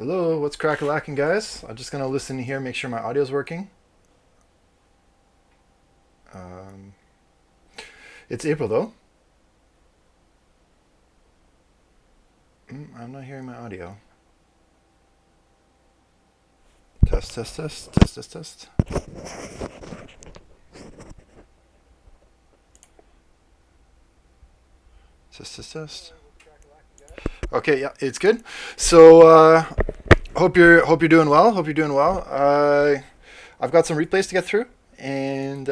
Hello, what's crack-a-lacking, guys? I'm just gonna listen here, make sure my audio's working. Um, it's April though. I'm not hearing my audio. Test, test, test, test, test, test. Test, test, test. Okay, yeah, it's good. So, hope you're doing well. Hope you're doing well. I've got some replays to get through, and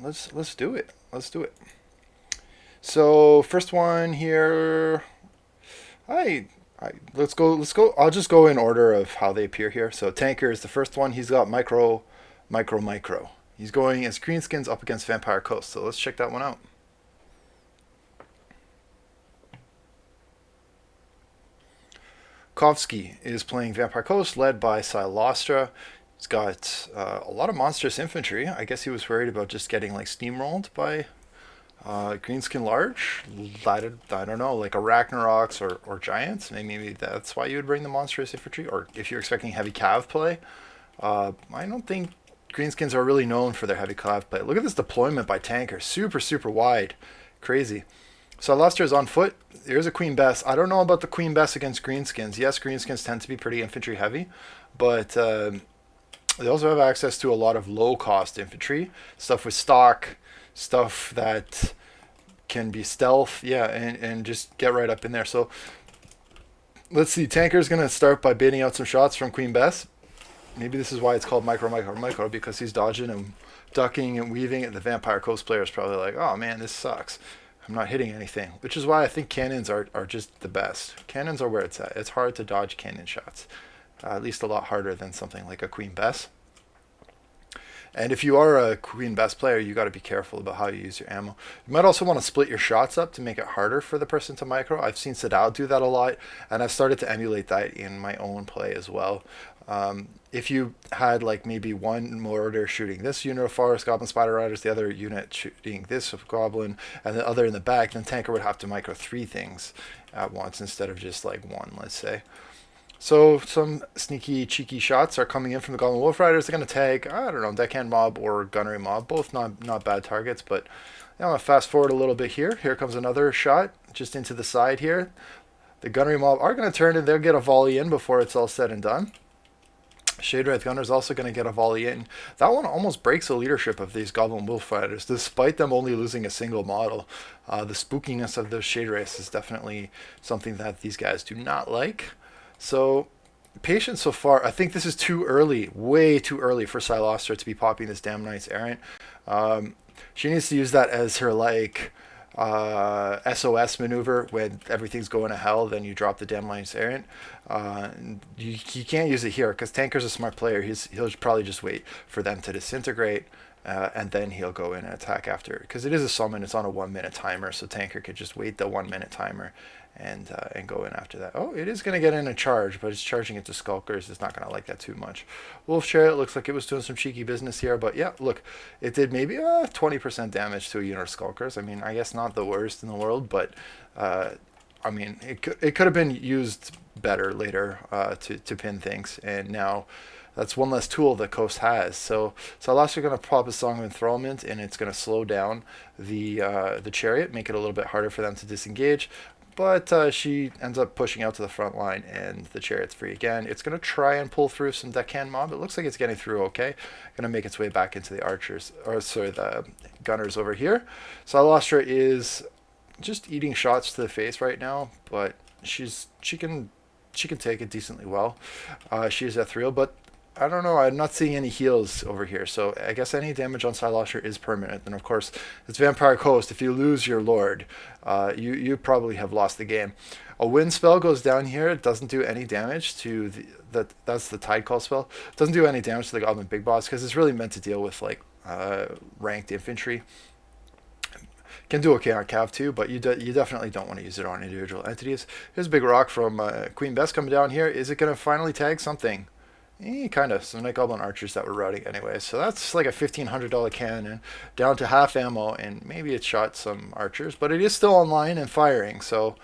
let's do it. Let's do it. So, first one here. I, let's go. Let's go. I'll just go in order of how they appear here. So Tanker is the first one. He's got micro, micro, micro. He's going as Greenskins up against Vampire Coast. So let's check that one out. Kovsky is playing Vampire Coast, led by Silostra. He's got a lot of monstrous infantry. I guess he was worried about just getting like steamrolled by Greenskin Large. I don't know, like a Ragnaroks or Giants. Maybe that's why you would bring the monstrous infantry. Or if you're expecting heavy cav play, I don't think Greenskins are really known for their heavy cav play. Look at this deployment by Tanker. Super, super wide. Crazy. So Luster is on foot. There's a Queen Bess. I don't know about the Queen Bess against Greenskins. Yes, Greenskins tend to be pretty infantry heavy, but they also have access to a lot of low cost infantry, stuff with stock, stuff that can be stealth, yeah, and just get right up in there. So let's see. Tanker's going to start by baiting out some shots from Queen Bess. Maybe this is why it's called micro, micro, micro, because he's dodging and ducking and weaving, and the Vampire Coast player is probably like, oh man, this sucks. I'm not hitting anything, which is why I think cannons are just the best. Cannons are where it's at. It's hard to dodge cannon shots, at least a lot harder than something like a Queen Bess. And if you are a Queen Bess player, you got to be careful about how you use your ammo. You might also want to split your shots up to make it harder for the person to micro. I've seen Sadao do that a lot, and I've started to emulate that in my own play as well. If you had like maybe one mortar shooting this unit of Forest Goblin Spider Riders, the other unit shooting this of Goblin, and the other in the back, then Tanker would have to micro three things at once instead of just like one, let's say. So some sneaky, cheeky shots are coming in from the Goblin Wolf Riders. They're going to tag, I don't know, Deckhand Mob or Gunnery Mob. Both not bad targets, but I'm going to fast forward a little bit here. Here comes another shot just into the side here. The Gunnery Mob are going to turn and they'll get a volley in before it's all said and done. Shade Wraith Gunner is also going to get a volley in. That one almost breaks the leadership of these Goblin Wolf Fighters, despite them only losing a single model. The spookiness of those Shade Wraiths is definitely something that these guys do not like. So, patience so far. I think this is too early, way too early for Silostra to be popping this Damn Knight's Errant. She needs to use that as her, like, SOS maneuver when everything's going to hell. Then you drop the Damn Knight's Errant. You can't use it here because Tanker's a smart player. He'll probably just wait for them to disintegrate. And then he'll go in and attack after, because it is a summon. It's on a 1 minute timer, so Tanker could just wait the 1 minute timer and go in after that. Oh, it is going to get in a charge, but it's charging into Skulkers. It's not going to like that too much. Wolf Chariot looks like it was doing some cheeky business here, but yeah, look, it did maybe 20% damage to a unit of Skulkers. I mean, I guess not the worst in the world, but I mean, it could have been used better later to pin things, and now that's one less tool that Coast has. So Salas are going to pop a Song of Enthrallment, and it's going to slow down the Chariot, make it a little bit harder for them to disengage. But she ends up pushing out to the front line, and the Chariot's free again. It's going to try and pull through some Deckhand Mob. It looks like it's getting through okay. Going to make its way back into the archers, or sorry, the gunners over here. Salastra is just eating shots to the face right now, but she can take it decently well. She is ethereal, but I don't know. I'm not seeing any heals over here, so I guess any damage on Silosher is permanent. And of course, it's Vampire Coast. If you lose your Lord, you probably have lost the game. A wind spell goes down here. It doesn't do any damage to that's the Tide Call spell. It doesn't do any damage to the Goblin Big Boss because it's really meant to deal with like ranked infantry. Can do okay on Cav too, but you definitely don't want to use it on individual entities. Here's a big rock from Queen Bess coming down here. Is it going to finally tag something? Kind of. Some Night Goblin archers that were routing anyway. So that's like a $1,500 cannon down to half ammo, and maybe it shot some archers, but it is still online and firing. So,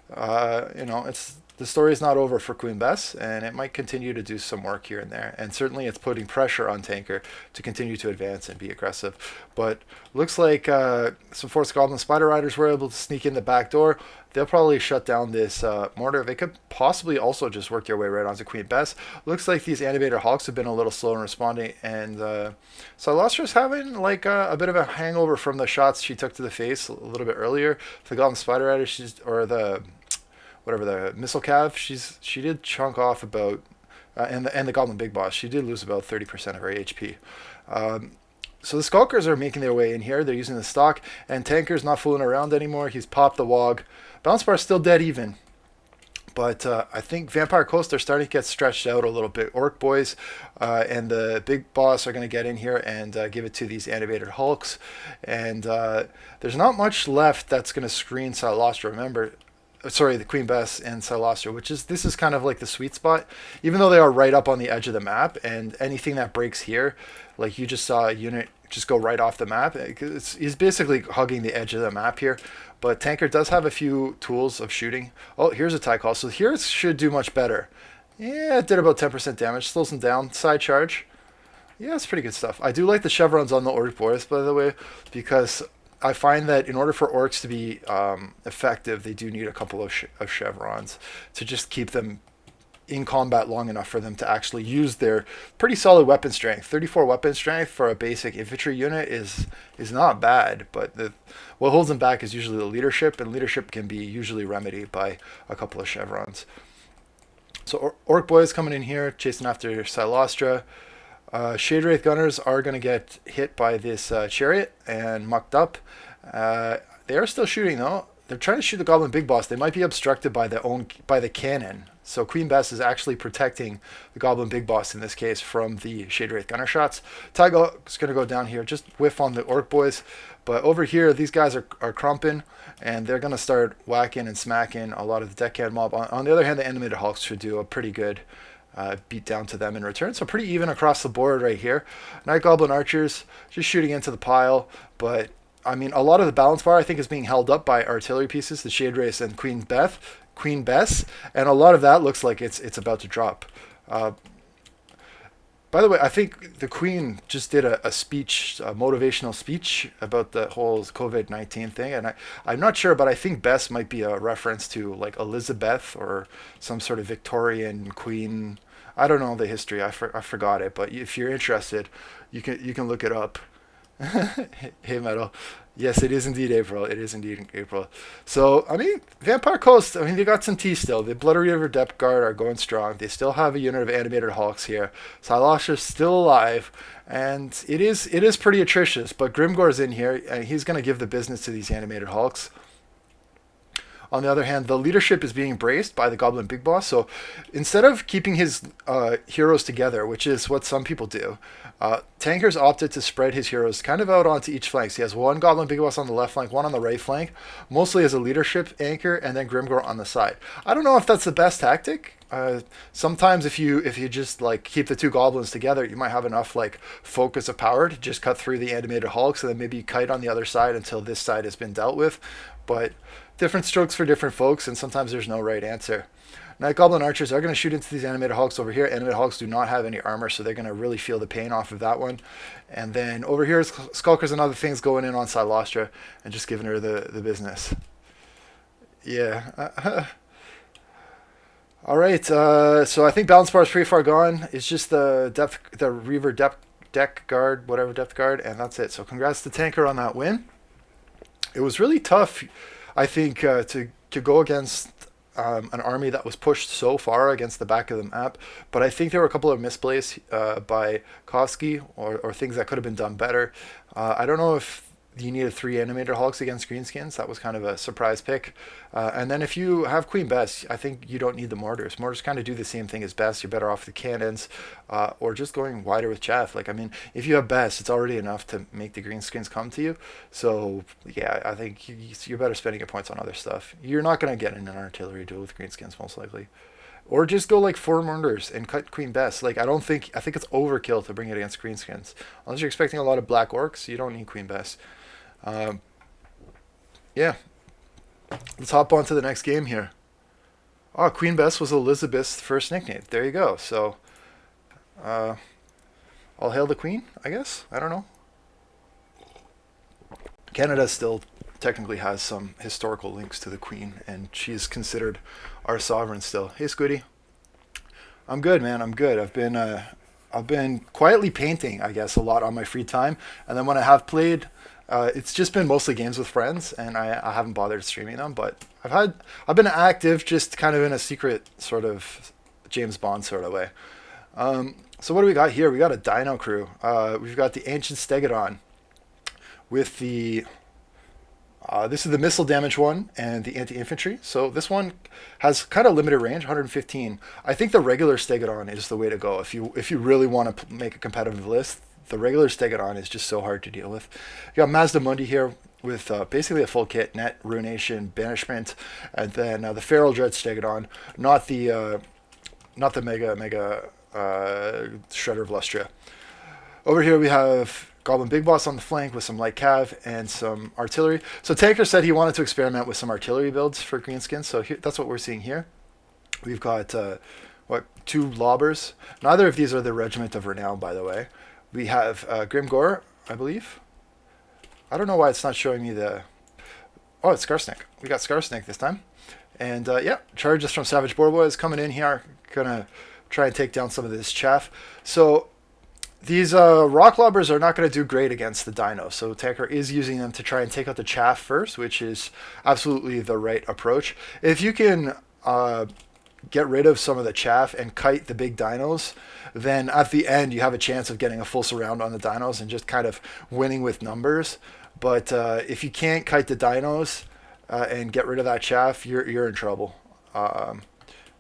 it's the story is not over for Queen Bess, and it might continue to do some work here and there. And certainly it's putting pressure on Tanker to continue to advance and be aggressive. But looks like some Force Goblin Spider Riders were able to sneak in the back door. They'll probably shut down this mortar. They could possibly also just work their way right onto Queen Bess. Looks like these animated Hawks have been a little slow in responding, and Silastro's having like a bit of a hangover from the shots she took to the face a little bit earlier. The Goblin Spider Rider, or the whatever the missile cav, she did chunk off about, and the Goblin Big Boss, she did lose about 30% of her HP. So the Skulkers are making their way in here. They're using the stock, and Tanker's not fooling around anymore. He's popped the Wog. Bounce Bar's still dead even. But I think Vampire Coast are starting to get stretched out a little bit. Orc Boys and the Big Boss are going to get in here and give it to these animated Hulks. And there's not much left that's going to screen Silastra. Remember, sorry, the Queen Bess and Silastra, this is kind of like the sweet spot, even though they are right up on the edge of the map, and anything that breaks here, like you just saw a unit just go right off the map. He's basically hugging the edge of the map here, but Tanker does have a few tools of shooting. Oh, here's a tie call, so here it should do much better. Yeah, it did about 10% damage, slows him down, side charge. Yeah, it's pretty good stuff. I do like the chevrons on the Orc Boys, by the way, because I find that in order for orcs to be effective, they do need a couple of chevrons to just keep them in combat long enough for them to actually use their pretty solid weapon strength. 34 weapon strength for a basic infantry unit is not bad, but what holds them back is usually the leadership, and leadership can be usually remedied by a couple of chevrons. So Orc Boys coming in here, chasing after Silastra. Shade Wraith Gunners are going to get hit by this chariot and mucked up. They are still shooting though. They're trying to shoot the Goblin Big Boss. They might be obstructed by the cannon. So Queen Bess is actually protecting the Goblin Big Boss in this case from the Shade Wraith Gunner shots. Taigo is going to go down here, just whiff on the Orc Boys. But over here, these guys are crumping, and they're going to start whacking and smacking a lot of the Deckhand mob. On the other hand, the animated Hulks should do a pretty good beat down to them in return. So pretty even across the board right here. Night Goblin Archers just shooting into the pile, but I mean, a lot of the balance bar I think is being held up by artillery pieces, the Shade Wraith and Queen Bess, and a lot of that looks like it's about to drop. By the way, I think the Queen just did a speech, a motivational speech about the whole COVID-19 thing, and I'm not sure, but I think Bess might be a reference to like Elizabeth or some sort of Victorian queen. I don't know the history. I forgot it, but if you're interested, you can look it up. Hey, Metal. Yes, it is indeed April. It is indeed April. So, I mean, Vampire Coast, I mean, they got some tea still. The Bloody River Depth Guard are going strong. They still have a unit of animated Hulks here. Silastra's still alive, and it is pretty atrocious, but Grimgor's in here, and he's going to give the business to these animated Hulks. On the other hand, the leadership is being braced by the Goblin Big Boss. So instead of keeping his heroes together, which is what some people do, Tanker's opted to spread his heroes kind of out onto each flank. So he has one Goblin Big Boss on the left flank, one on the right flank, mostly as a leadership anchor, and then Grimgor on the side. I don't know if that's the best tactic. Sometimes if you just like keep the two goblins together, you might have enough like focus of power to just cut through the animated Hulks, and then maybe kite on the other side until this side has been dealt with. But different strokes for different folks, and sometimes there's no right answer. Night Goblin Archers are going to shoot into these animated Hulks over here. Animated Hulks do not have any armor, so they're going to really feel the pain off of that one. And then over here, Skulkers and other things going in on Silastra and just giving her the business. Yeah. All right. So I think balance bar is pretty far gone. It's just the Reaver deck guard, whatever depth guard, and that's it. So congrats to Tanker on that win. It was really tough, I think, to go against an army that was pushed so far against the back of the map. But I think there were a couple of misplays by Koski or things that could have been done better. I don't know if you needed 3 animated Hulks against Greenskins. That was kind of a surprise pick. And then if you have Queen Bess, I think you don't need the mortars. Mortars kind of do the same thing as Bess. You're better off with the cannons or just going wider with chaff. Like, I mean, if you have Bess, it's already enough to make the Greenskins come to you. So, yeah, I think you're better spending your points on other stuff. You're not going to get in an artillery duel with Greenskins, most likely. Or just go like 4 mortars and cut Queen Bess. Like, I think it's overkill to bring it against Greenskins. Unless you're expecting a lot of black orcs, you don't need Queen Bess. Yeah, let's hop on to the next game here. Oh, Queen Bess was Elizabeth's first nickname. There you go. So, uh, all hail the Queen, I guess. I don't know. Canada still technically has some historical links to the Queen, and she's considered our sovereign still. Hey, Squiddy. I'm good, man. I'm good. I've been quietly painting, I guess, a lot on my free time, and then when I have played, it's just been mostly games with friends, and I haven't bothered streaming them. But I've been active, just kind of in a secret sort of James Bond sort of way. So what do we got here? We got a Dino crew. We've got the Ancient Stegodon with the this is the missile damage one and the anti-infantry. So this one has kind of limited range, 115. I think the regular Stegodon is the way to go if you really want to make a competitive list. The regular Stegodon is just so hard to deal with. You got Mazdamundi here with basically a full kit: net, ruination, banishment, and then the Feral Dread Stegodon, not the mega Shredder of Lustria. Over here we have Goblin Big Boss on the flank with some light cav and some artillery. So Tanker said he wanted to experiment with some artillery builds for Greenskin, so that's what we're seeing here. We've got, two lobbers. Neither of these are the Regiment of Renown, by the way. We have Grimgor, I believe. I don't know why it's not showing me the... Oh, it's Skarsnik. We got Skarsnik this time. And, yeah, charges from Savage Boar Boys coming in here. Gonna try and take down some of this chaff. So... these rock lobbers are not going to do great against the dino, so Tanker is using them to try and take out the chaff first, which is absolutely the right approach. If you can get rid of some of the chaff and kite the big dinos, then at the end you have a chance of getting a full surround on the dinos and just kind of winning with numbers. But if you can't kite the dinos and get rid of that chaff, you're in trouble.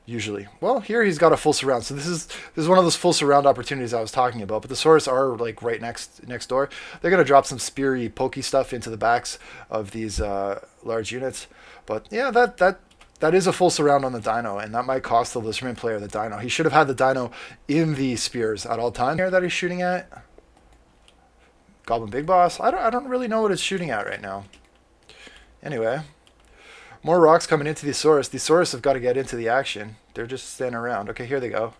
Usually. Well, here he's got a full surround. So this is one of those full surround opportunities I was talking about. But the Saurus are like right next door. They're gonna drop some speary, pokey stuff into the backs of these large units. But yeah, that is a full surround on the dino, and that might cost the Lizardman player the dino. He should have had the dino in the spears at all times. Here that he's shooting at. Goblin Big Boss. I don't really know what it's shooting at right now. Anyway. More rocks coming into the Saurus. The Saurus have got to get into the action. They're just standing around. Okay, here they go.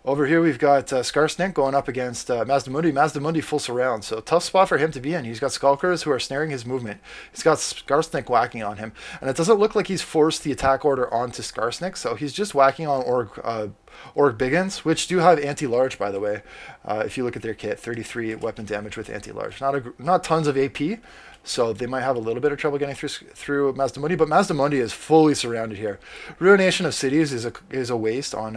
Over here we've got Skarsnik going up against Mazdamundi. Mazdamundi full surround, so tough spot for him to be in. He's got Skulkers who are snaring his movement. He's got Skarsnik whacking on him. And it doesn't look like he's forced the attack order onto Skarsnik, so he's just whacking on Orc Biggins, which do have anti-large, by the way. If you look at their kit, 33 weapon damage with anti-large. Not tons of AP, so they might have a little bit of trouble getting through Mazdamundi, but Mazdamundi is fully surrounded here. Ruination of Cities is a waste on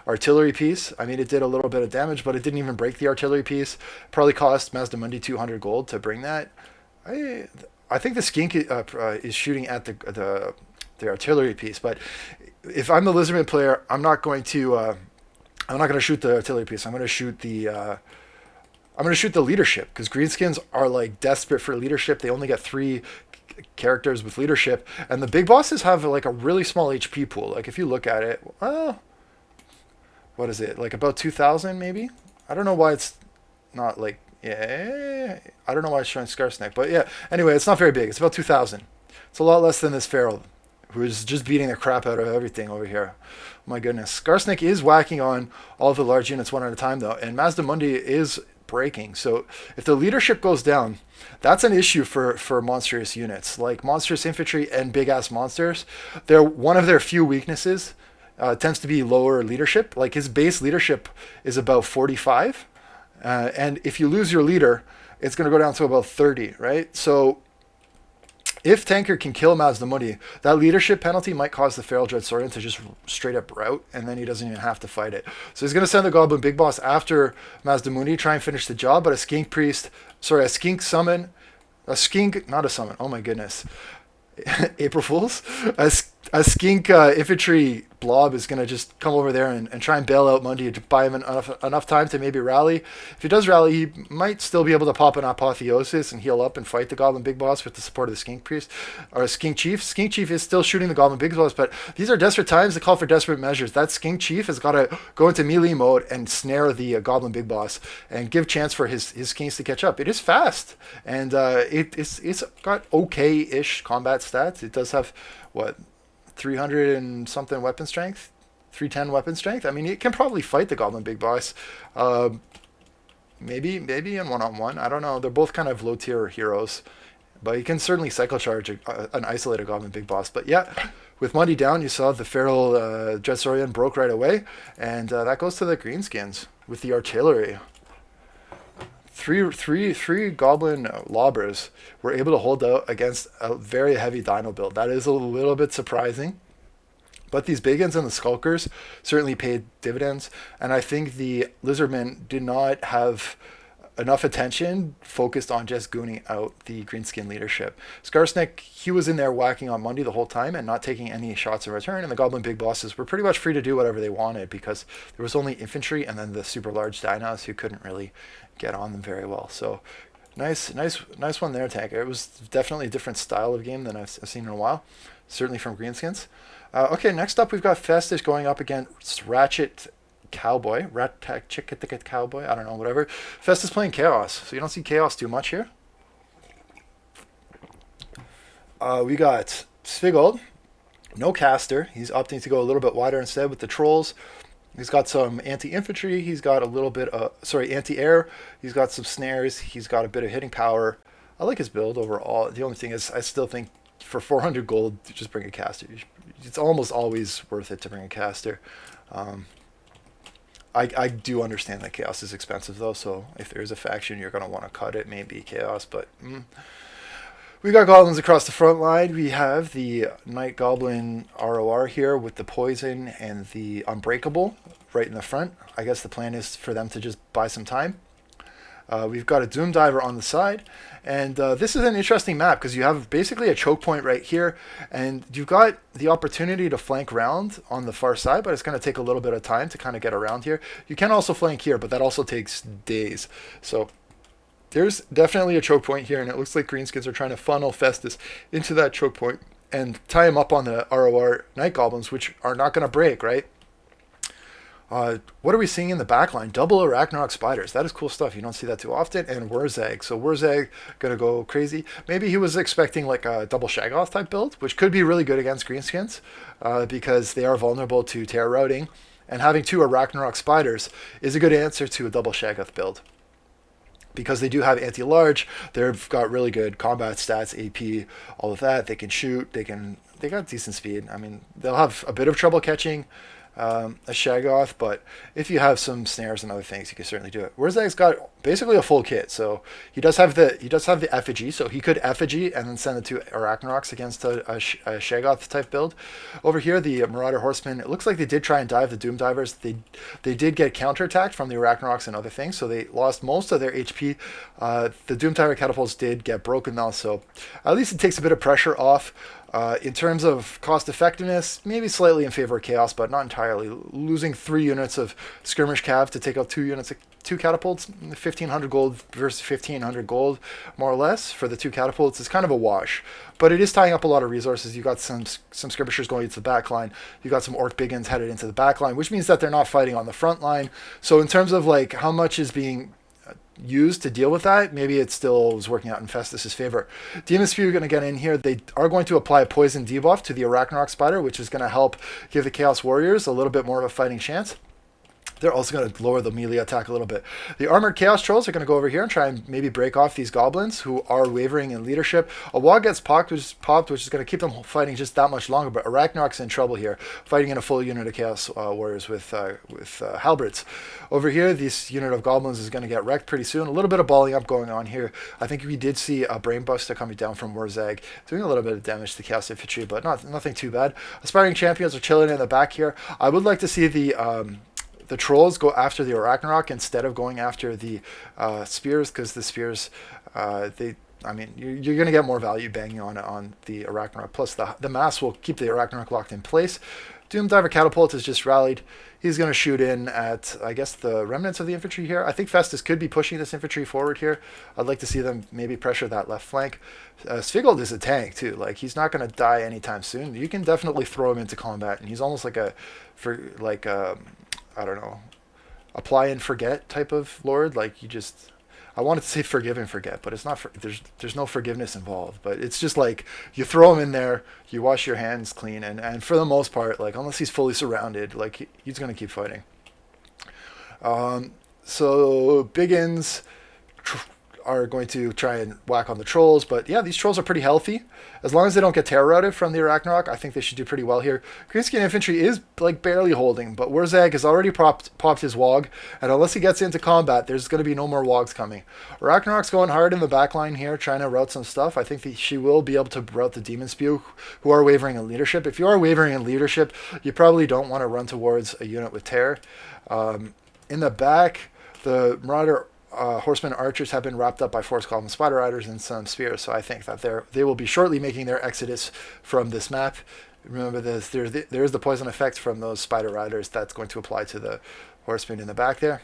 artillery piece. I mean, it did a little bit of damage, but it didn't even break the artillery piece. Probably cost Mazdamundi 200 gold to bring that. I think the Skink is shooting at the artillery piece, but if I'm the Lizardman player, I'm not going to shoot the artillery piece. I'm going to shoot the leadership, because Greenskins are like desperate for leadership. They only get 3 characters with leadership, and the big bosses have like a really small HP pool. Like if you look at it, well, what is it, like about 2,000 maybe? I don't know why it's not like, yeah, I don't know why it's showing Skarsnik, but yeah, anyway, it's not very big. It's about 2,000. It's a lot less than this Feral, who is just beating the crap out of everything over here. My goodness. Skarsnik is whacking on all the large units one at a time though, and Mazdamundi is breaking. So if the leadership goes down, that's an issue for monstrous units. Like monstrous infantry and big ass monsters, they're one of their few weaknesses. Tends to be lower leadership. Like his base leadership is about 45, and if you lose your leader, it's going to go down to about 30, right? So if Tanker can kill Mazdamundi, that leadership penalty might cause the Feral Dread Saurian to just straight up rout, and then he doesn't even have to fight it. So he's going to send the Goblin Big Boss after Mazdamundi, try and finish the job, but a Skink Summon, not a summon, oh my goodness. April Fools? A Skink infantry blob is going to just come over there and try and bail out Mundi to buy him enough time to maybe rally. If he does rally, he might still be able to pop an Apotheosis and heal up and fight the Goblin Big Boss with the support of the Skink Priest or Skink Chief. Skink Chief is still shooting the Goblin Big Boss, but these are desperate times to call for desperate measures. That Skink Chief has got to go into melee mode and snare the Goblin Big Boss and give chance for his Skinks to catch up. It is fast, and it's got okay-ish combat stats. It does have, what, 300 and something weapon strength, 310 weapon strength. I mean, he can probably fight the Goblin Big Boss. Uh, maybe in one-on-one. I don't know. They're both kind of low-tier heroes. But you can certainly cycle charge an isolated Goblin Big Boss. But yeah, with Money down, you saw the Feral Jetsorian broke right away. And that goes to the Greenskins with the artillery. Three Goblin Lobbers were able to hold out against a very heavy Dino build. That is a little bit surprising. But these Biggins and the Skulkers certainly paid dividends. And I think the Lizardmen did not have enough attention focused on just gooning out the Greenskin leadership. Skarsnik, he was in there whacking on Monday the whole time and not taking any shots in return, and the Goblin Big Bosses were pretty much free to do whatever they wanted because there was only infantry and then the super large dinos who couldn't really get on them very well. So nice one there, Tank. It was definitely a different style of game than I've seen in a while, certainly from Greenskins. Okay, next up we've got Festus going up against Ratchet Cowboy, Ticket Cowboy, I don't know, whatever. Festus playing Chaos, so you don't see Chaos too much here. We got Svigold, no caster. He's opting to go a little bit wider instead with the Trolls. He's got some anti-infantry. He's got a little bit of, anti-air. He's got some snares. He's got a bit of hitting power. I like his build overall. The only thing is I still think for 400 gold, just bring a caster. It's almost always worth it to bring a caster. I do understand that Chaos is expensive though, so if there's a faction you're going to want to cut it, maybe Chaos, but we got Goblins across the front line. We have the Night Goblin ROR here with the Poison and the Unbreakable right in the front. I guess the plan is for them to just buy some time. We've got a Doom Diver on the side, and this is an interesting map because you have basically a choke point right here, and you've got the opportunity to flank round on the far side, but it's going to take a little bit of time to kind of get around here. You can also flank here, but that also takes days. So there's definitely a choke point here, and it looks like Greenskins are trying to funnel Festus into that choke point and tie him up on the ROR Night Goblins, which are not going to break, right? What are we seeing in the back line? Double Arachnarok Spiders. That is cool stuff. You don't see that too often. And Wurzag. So Wurzag going to go crazy. Maybe he was expecting like a double Shaggoth type build, which could be really good against Greenskins because they are vulnerable to Terror Routing. And having two Arachnarok Spiders is a good answer to a double Shaggoth build. Because they do have anti-large, they've got really good combat stats, AP, all of that. They can shoot. They got decent speed. I mean, they'll have a bit of trouble catching a Shaggoth, but if you have some snares and other things, you can certainly do it. Wurzag's got basically a full kit, so he does have the effigy, so he could effigy and then send the two Arachnaroks against a Shaggoth type build. Over here, the Marauder Horsemen, it looks like they did try and dive the Doom Divers. They did get counterattacked from the Arachnaroks and other things, so they lost most of their HP. The Doom Diver catapults did get broken though, so at least it takes a bit of pressure off. In terms of cost effectiveness, maybe slightly in favor of Chaos, but not entirely. Losing 3 units of skirmish cav to take out 2 catapults, 1,500 gold versus 1,500 gold, more or less, for the 2 catapults is kind of a wash. But it is tying up a lot of resources. You got some skirmishers going into the back line. You got some Orc Biggins headed into the back line, which means that they're not fighting on the front line. So in terms of like how much is being used to deal with that, maybe it still is working out in Festus's favor. Demon Spear are going to get in here. They are going to apply a poison debuff to the Arachnarok Spider, which is going to help give the Chaos Warriors a little bit more of a fighting chance. They're also going to lower the melee attack a little bit. The Armored Chaos Trolls are going to go over here and try and maybe break off these Goblins who are wavering in leadership. A Wog gets popped, which is going to keep them fighting just that much longer, but Arachnarok's in trouble here, fighting in a full unit of Chaos Warriors with Halberds. Over here, this unit of Goblins is going to get wrecked pretty soon. A little bit of balling up going on here. I think we did see a Brainbuster coming down from Wurzag, doing a little bit of damage to Chaos Infantry, but nothing too bad. Aspiring Champions are chilling in the back here. I would like to see the Trolls go after the Arachnarok instead of going after the Spears, because the Spears, you're going to get more value banging on the Arachnarok. Plus, the mass will keep the Arachnarok locked in place. Doom Diver Catapult has just rallied. He's going to shoot in at, I guess, the remnants of the infantry here. I think Festus could be pushing this infantry forward here. I'd like to see them maybe pressure that left flank. Svigold is a tank, too. Like, he's not going to die anytime soon. You can definitely throw him into combat, and he's almost like I don't know, apply and forget type of lord. Like, you just, I wanted to say forgive and forget, but it's not. There's no forgiveness involved. But it's just like you throw him in there, you wash your hands clean, and for the most part, like unless he's fully surrounded, like he's gonna keep fighting. So Biggins are going to try and whack on the trolls, but yeah, these trolls are pretty healthy. As long as they don't get terror routed from the Arachnarok, I think they should do pretty well here. Greenskin Infantry is like barely holding, but Wurzag has already popped his Wog, and unless he gets into combat, there's going to be no more Wogs coming. Arachnarok's going hard in the back line here, trying to route some stuff. I think she will be able to route the Demon Spew, who are wavering in leadership. If you are wavering in leadership, you probably don't want to run towards a unit with terror. In the back, the Marauder Horsemen Archers have been wrapped up by Force Golem Spider Riders and some Spears, so I think that they will be shortly making their exodus from this map. Remember this, there's the poison effect from those Spider Riders that's going to apply to the Horsemen in the back there.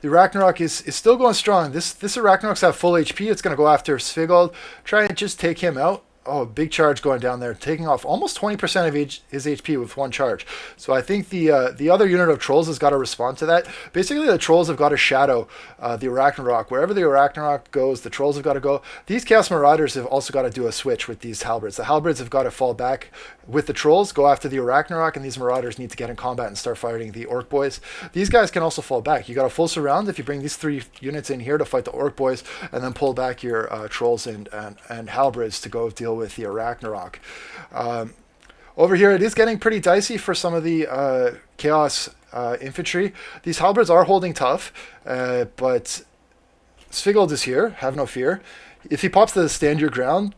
The Arachnarok is still going strong. This Arachnarok's at full HP. It's going to go after Svigold, try and just take him out. Oh, big charge going down there, taking off almost 20% of his HP with one charge. So I think the other unit of Trolls has got to respond to that. Basically, the Trolls have got to shadow the Arachnarok. Wherever the Arachnarok goes, the Trolls have got to go. These Chaos Marauders have also got to do a switch with these Halberds. The Halberds have got to fall back with the Trolls, go after the Arachnarok, and these Marauders need to get in combat and start fighting the Orc Boys. These guys can also fall back. You got a full surround if you bring these 3 units in here to fight the Orc Boys, and then pull back your Trolls and Halberds to go deal with the Arachnarok. Over here, it is getting pretty dicey for some of the Chaos Infantry. These Halberds are holding tough, but Svigold is here, have no fear. If he pops the stand your ground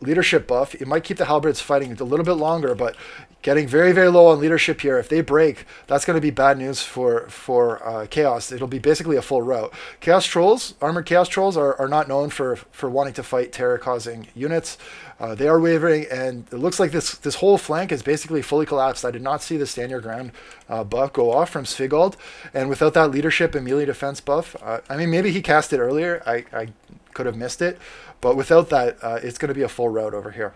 leadership buff, it might keep the Halberds fighting a little bit longer, but getting very, very low on leadership here. If they break, that's going to be bad news for Chaos. It'll be basically a full rout. Chaos Trolls, Armored Chaos Trolls, are not known for wanting to fight terror-causing units. They are wavering, and it looks like this whole flank is basically fully collapsed. I did not see the stand your ground buff go off from Svigold, and without that leadership and melee defense buff, I mean, maybe he cast it earlier. I could have missed it, but without that, it's going to be a full rout over here.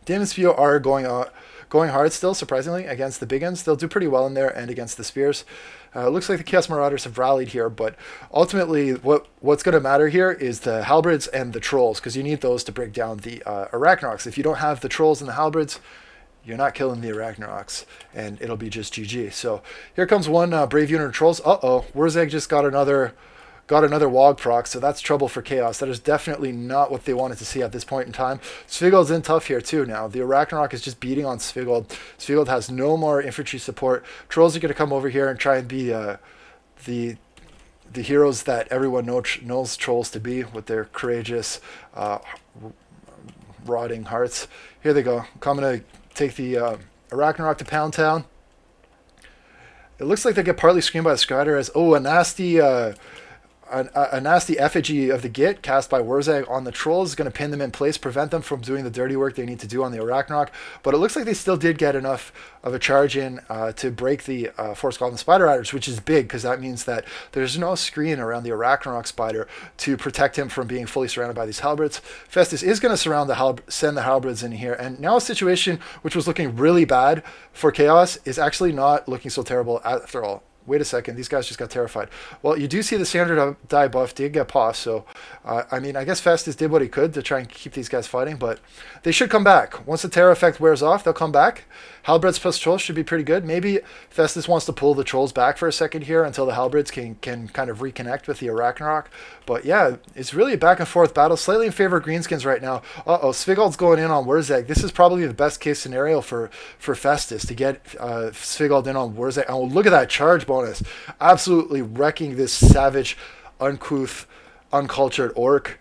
Demon Spew are going hard still, surprisingly, against the Biggins. They'll do pretty well in there and against the Spears. It looks like the Chaos Marauders have rallied here, but ultimately what's going to matter here is the Halberds and the Trolls, because you need those to break down the Arachnaroks. If you don't have the Trolls and the Halberds, you're not killing the Arachnaroks, and it'll be just GG. So here comes one brave unit of Trolls. Uh-oh, Wurzag just got another Wog proc, so that's trouble for Chaos. That is definitely not what they wanted to see at this point in time. Svigold's in tough here too now. The Arachnarok is just beating on Svigold. Svigold has no more infantry support. Trolls are going to come over here and try and be the heroes that everyone knows Trolls to be, with their courageous, rotting hearts. Here they go. Coming to take the Arachnarok to Pound Town. It looks like they get partly screened by the Strider as, oh, a nasty effigy of the Git cast by Wurzag on the Trolls is going to pin them in place, prevent them from doing the dirty work they need to do on the Arachnarok. But it looks like they still did get enough of a charge in to break the Force Golem Spider Riders, which is big because that means that there's no screen around the Arachnarok Spider to protect him from being fully surrounded by these Halberds. Festus is going to send the Halberds in here, and now a situation which was looking really bad for Chaos is actually not looking so terrible after all. Wait a second, these guys just got terrified. Well, you do see the standard die buff did get paused, so I mean, I guess Festus did what he could to try and keep these guys fighting, but they should come back. Once the terror effect wears off, they'll come back. Halberds plus Trolls should be pretty good. Maybe Festus wants to pull the Trolls back for a second here until the Halberds can kind of reconnect with the Arachnarok. But yeah, it's really a back and forth battle, slightly in favor of Greenskins right now. Uh-oh, Svigold's going in on Wurzag. This is probably the best case scenario for Festus, to get Svigold in on Wurzag. Oh, look at that charge bonus. Absolutely wrecking this savage, uncouth, uncultured orc.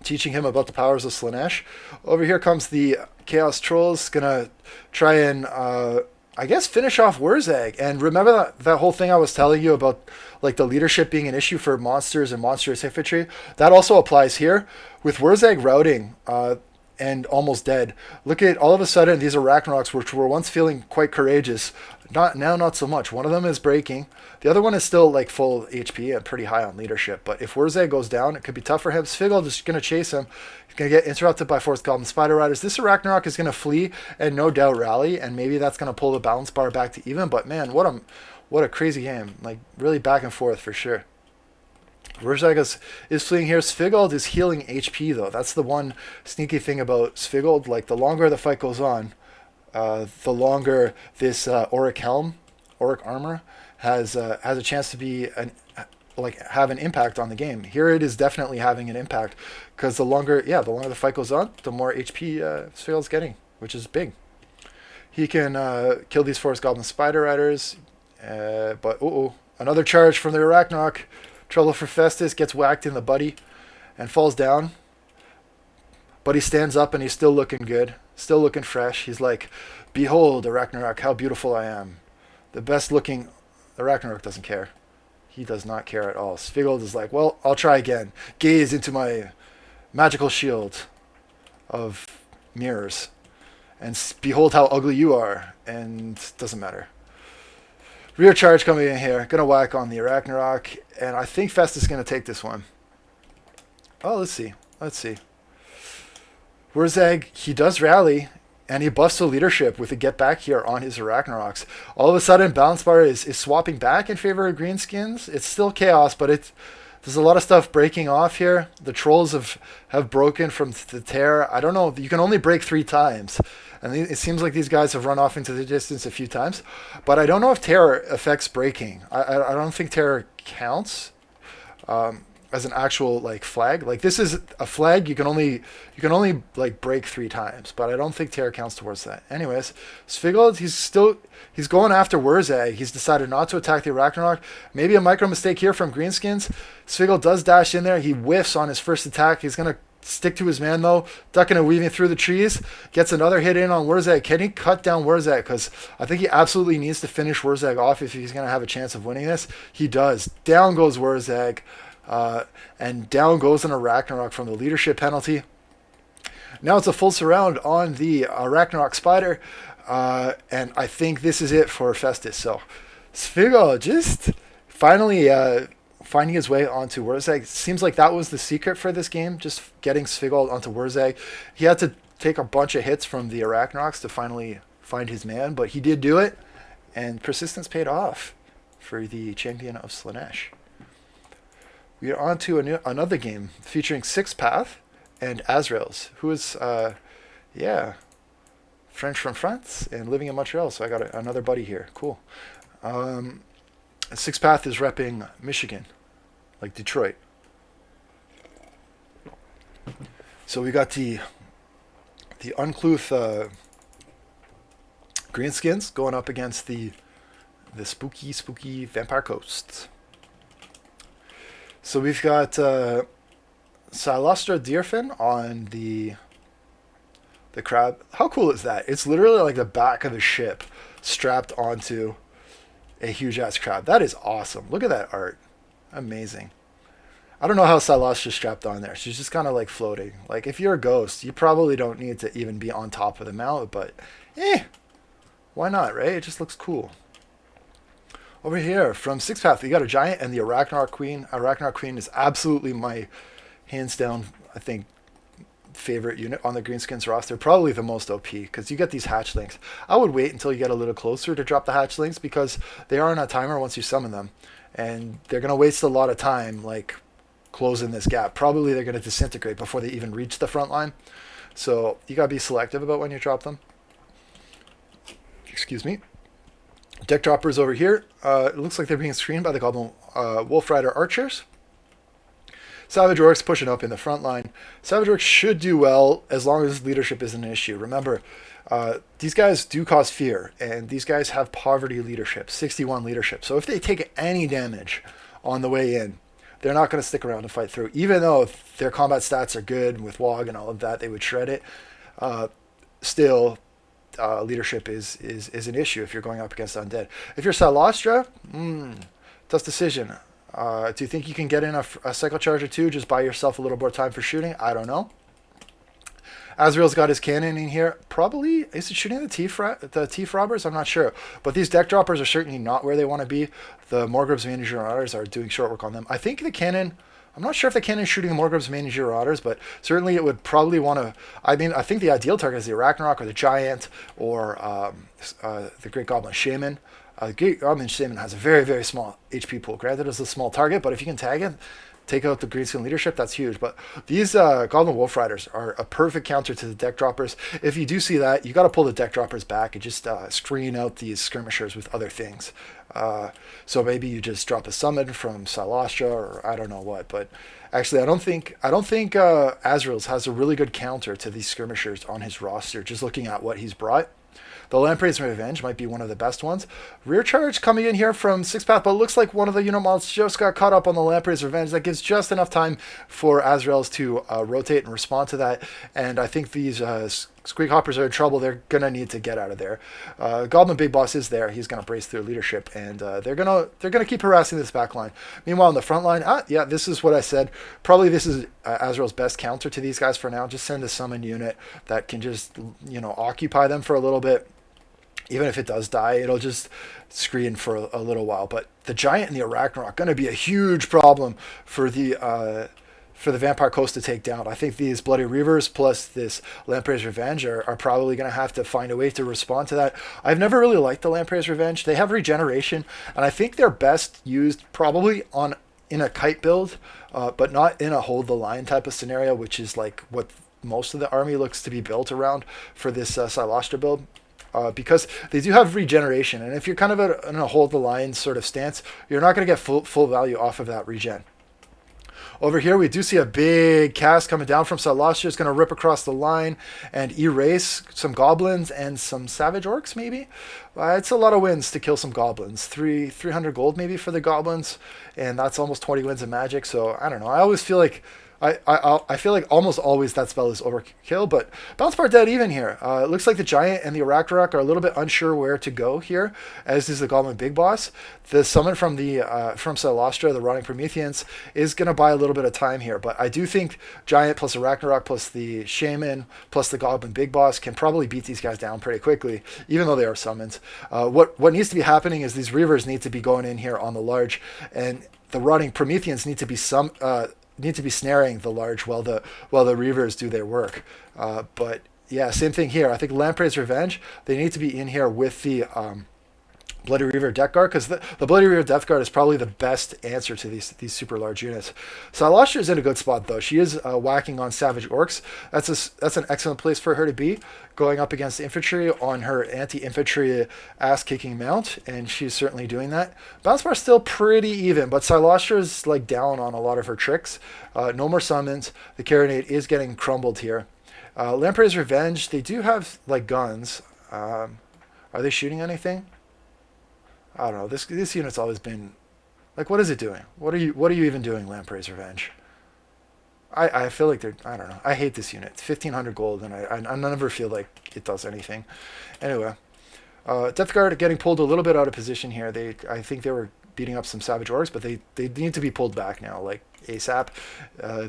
Teaching him about the powers of Slaanesh. Over here comes the Chaos Trolls, gonna try and I guess finish off Wurzag. And remember that whole thing I was telling you about, like the leadership being an issue for monsters and monstrous infantry? That also applies here with Wurzag routing and almost dead. Look at all of a sudden these Arachnaroks, which were once feeling quite courageous, not so much. One of them is breaking. The other one is still like full HP and pretty high on leadership. But if Wurzag goes down, it could be tough for him. Svigold is going to chase him. He's going to get interrupted by Force Golem Spider Riders. This Arachnarok is going to flee and no doubt rally, and maybe that's going to pull the balance bar back to even. But man, what What a crazy game. Like, really back and forth for sure. Wurzag is fleeing here. Svigold is healing HP, though. That's the one sneaky thing about Svigold. Like, the longer the fight goes on, the longer this Auric Helm, Auric Armor, has a chance to be have an impact on the game. Here it is definitely having an impact, because the longer the fight goes on, the more HP Svigold's getting, which is big. He can kill these Forest Goblin Spider Riders, but another charge from the Arachnarok. Trouble for Festus, gets whacked in the buddy and falls down. But he stands up and he's still looking good, still looking fresh. He's like, behold, Arachnarok, how beautiful I am. The best looking... Arachnarok doesn't care. He does not care at all. Svigold is like, well, I'll try again. Gaze into my magical shield of mirrors. And behold how ugly you are. And doesn't matter. Rear charge coming in here. Gonna whack on the Arachnarok. And I think Festus is gonna take this one. Oh, let's see. Wurzag, he does rally. And he buffs the leadership with a get back here on his Arachnaroks. All of a sudden, Balance Bar is swapping back in favor of Greenskins. It's still chaos, but there's a lot of stuff breaking off here. The trolls have broken from the tear. I don't know. You can only break 3 times. And it seems like these guys have run off into the distance a few times. But I don't know if tear affects breaking. I don't think tear counts as an actual like flag. Like, this is a flag. You can only like break 3 times. But I don't think tear counts towards that. Anyways, Svigold, he's going after Wurzag. He's decided not to attack the Arachnarok. Maybe a micro mistake here from Greenskins. Svigold does dash in there. He whiffs on his first attack. He's gonna stick to his man though, ducking and weaving through the trees. Gets another hit in on Wurzag. Can he cut down Wurzag? Because I think he absolutely needs to finish Wurzag off if he's going to have a chance of winning this. He does. Down goes Wurzag. And down goes an Arachnarok from the leadership penalty. Now it's a full surround on the Arachnarok Spider. And I think this is it for Festus. So Svigold just finally... finding his way onto Wurzag. Seems like that was the secret for this game, just getting Svigold onto Wurzag. He had to take a bunch of hits from the Arachnaroks to finally find his man, but he did do it, and persistence paid off for the champion of Slaanesh. We are on to another game featuring Sixpath and Azraels, who is, French from France and living in Montreal, so I got another buddy here. Cool. Sixpath is repping Michigan, like Detroit. So we got the uncouth Greenskins going up against the spooky Vampire Coast. So we've got Silostra Deerfin on the crab. How cool is that? It's literally like the back of the ship strapped onto a huge ass crab. That is awesome. Look at that art. Amazing. I don't know how Silostra's strapped on there. She's just kind of like floating. Like, if you're a ghost, you probably don't need to even be on top of the mount, but why not, right? It just looks cool. Over here from Sixpath, we got a giant and the Arachnarok Queen. Arachnarok Queen is absolutely my hands down, I think, favorite unit on the Greenskins roster. Probably the most OP, because you get these hatchlings. I would wait until you get a little closer to drop the hatchlings, because they are on a timer once you summon them, and they're going to waste a lot of time like closing this gap. Probably they're going to disintegrate before they even reach the front line, so you got to be selective about when you drop them. Excuse me. Deck droppers over here. It looks like they're being screened by the Goblin Wolf Rider Archers. Savage Orcs pushing up in the front line. Savage Orcs should do well as long as leadership isn't an issue. Remember, these guys do cause fear, and these guys have poverty leadership, 61 leadership. So if they take any damage on the way in, they're not going to stick around to fight through. Even though their combat stats are good with WOG and all of that, they would shred it. Still, leadership is an issue if you're going up against undead. If you're Silostra, tough decision. Do you think you can get in a cycle charge or two, just buy yourself a little more time for shooting? I don't know. Azrael's got his cannon in here. Probably, is it shooting the Thief Robbers? I'm not sure. But these deck droppers are certainly not where they want to be. The Morgre's Marauders are doing short work on them. I think the cannon, I'm not sure if the cannon is shooting the Morgre's Marauders, but certainly it would probably want to, I think the ideal target is the Arachnarok or the Giant or the Great Goblin Shaman. Goblin Shaman has a very, very small HP pool. Granted, it's a small target, but if you can tag it, take out the Greenskin leadership, that's huge. But these Goblin Wolf Riders are a perfect counter to the deck droppers. If you do see that, you got to pull the deck droppers back and just screen out these skirmishers with other things. So maybe you just drop a summon from Silastra or I don't know what. But actually, I don't think Azrael's has a really good counter to these skirmishers on his roster. Just looking at what he's brought. The Lamprey's Revenge might be one of the best ones. Rear Charge coming in here from Six Path, but it looks like one of the unit models just got caught up on the Lamprey's Revenge. That gives just enough time for Azrael's to rotate and respond to that. And I think these Squeak Hoppers are in trouble. They're going to need to get out of there. Goblin Big Boss is there. He's going to brace their leadership, and they're gonna keep harassing this back line. Meanwhile, in the front line, yeah, this is what I said. Probably this is Azrael's best counter to these guys for now. Just send a summon unit that can just, occupy them for a little bit. Even if it does die, it'll just screen for a little while. But the Giant and the Arachnarok are going to be a huge problem for the Vampire Coast to take down. I think these Bloody Reavers plus this Lamprey's Revenge are probably going to have to find a way to respond to that. I've never really liked the Lamprey's Revenge. They have regeneration, and I think they're best used probably in a kite build, but not in a hold the line type of scenario, which is like what most of the army looks to be built around for this Silastra build. Because they do have regeneration, and if you're kind of in a hold the line sort of stance, you're not going to get full value off of that regen. Over here, we do see a big cast coming down from Silastra. It's going to rip across the line and erase some goblins and some savage orcs, maybe. It's a lot of wins to kill some goblins. 300 gold maybe for the goblins, and that's almost 20 wins of magic. So I don't know. I always feel like I feel like almost always that spell is overkill, but Bounce Bar dead even here. It looks like the Giant and the Arachnarok are a little bit unsure where to go here, as is the Goblin Big Boss. The summon from Silastra, the Rotting Prometheans, is going to buy a little bit of time here, but I do think Giant plus Arachnarok plus the Shaman plus the Goblin Big Boss can probably beat these guys down pretty quickly, even though they are summons. What needs to be happening is these Reavers need to be going in here on the large, and the Rotting Prometheans need to be snaring the large while the Reavers do their work. But yeah, same thing here. I think Lamprey's Revenge, they need to be in here with the Bloody Reaver Death Guard, because the Bloody Reaver Death Guard is probably the best answer to these super large units. Silastra is in a good spot though. She is whacking on Savage Orcs. That's an excellent place for her to be, going up against infantry on her anti-infantry ass-kicking mount, and she's certainly doing that. Bounce Bar's still pretty even, but Silastra is like down on a lot of her tricks. No more summons. The Carronade is getting crumbled here. Lamprey's Revenge, they do have like guns. Are they shooting anything? I don't know. This unit's always been like, what is it doing? What are you even doing, Lamprey's Revenge? I feel like I don't know. I hate this unit. It's 1,500 gold, and I never feel like it does anything. Anyway, Death Guard are getting pulled a little bit out of position here. I think they were beating up some Savage Orcs, but they need to be pulled back now, like ASAP.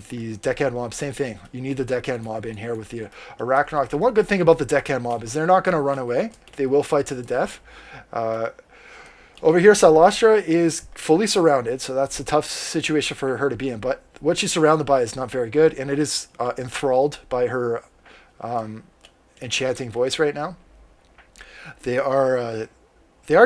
The Deckhand Mob, same thing. You need the Deckhand Mob in here with the Arachnarok. The one good thing about the Deckhand Mob is they're not going to run away. They will fight to the death. Over here, Silastra is fully surrounded, so that's a tough situation for her to be in. But what she's surrounded by is not very good, and it is enthralled by her enchanting voice right now. They are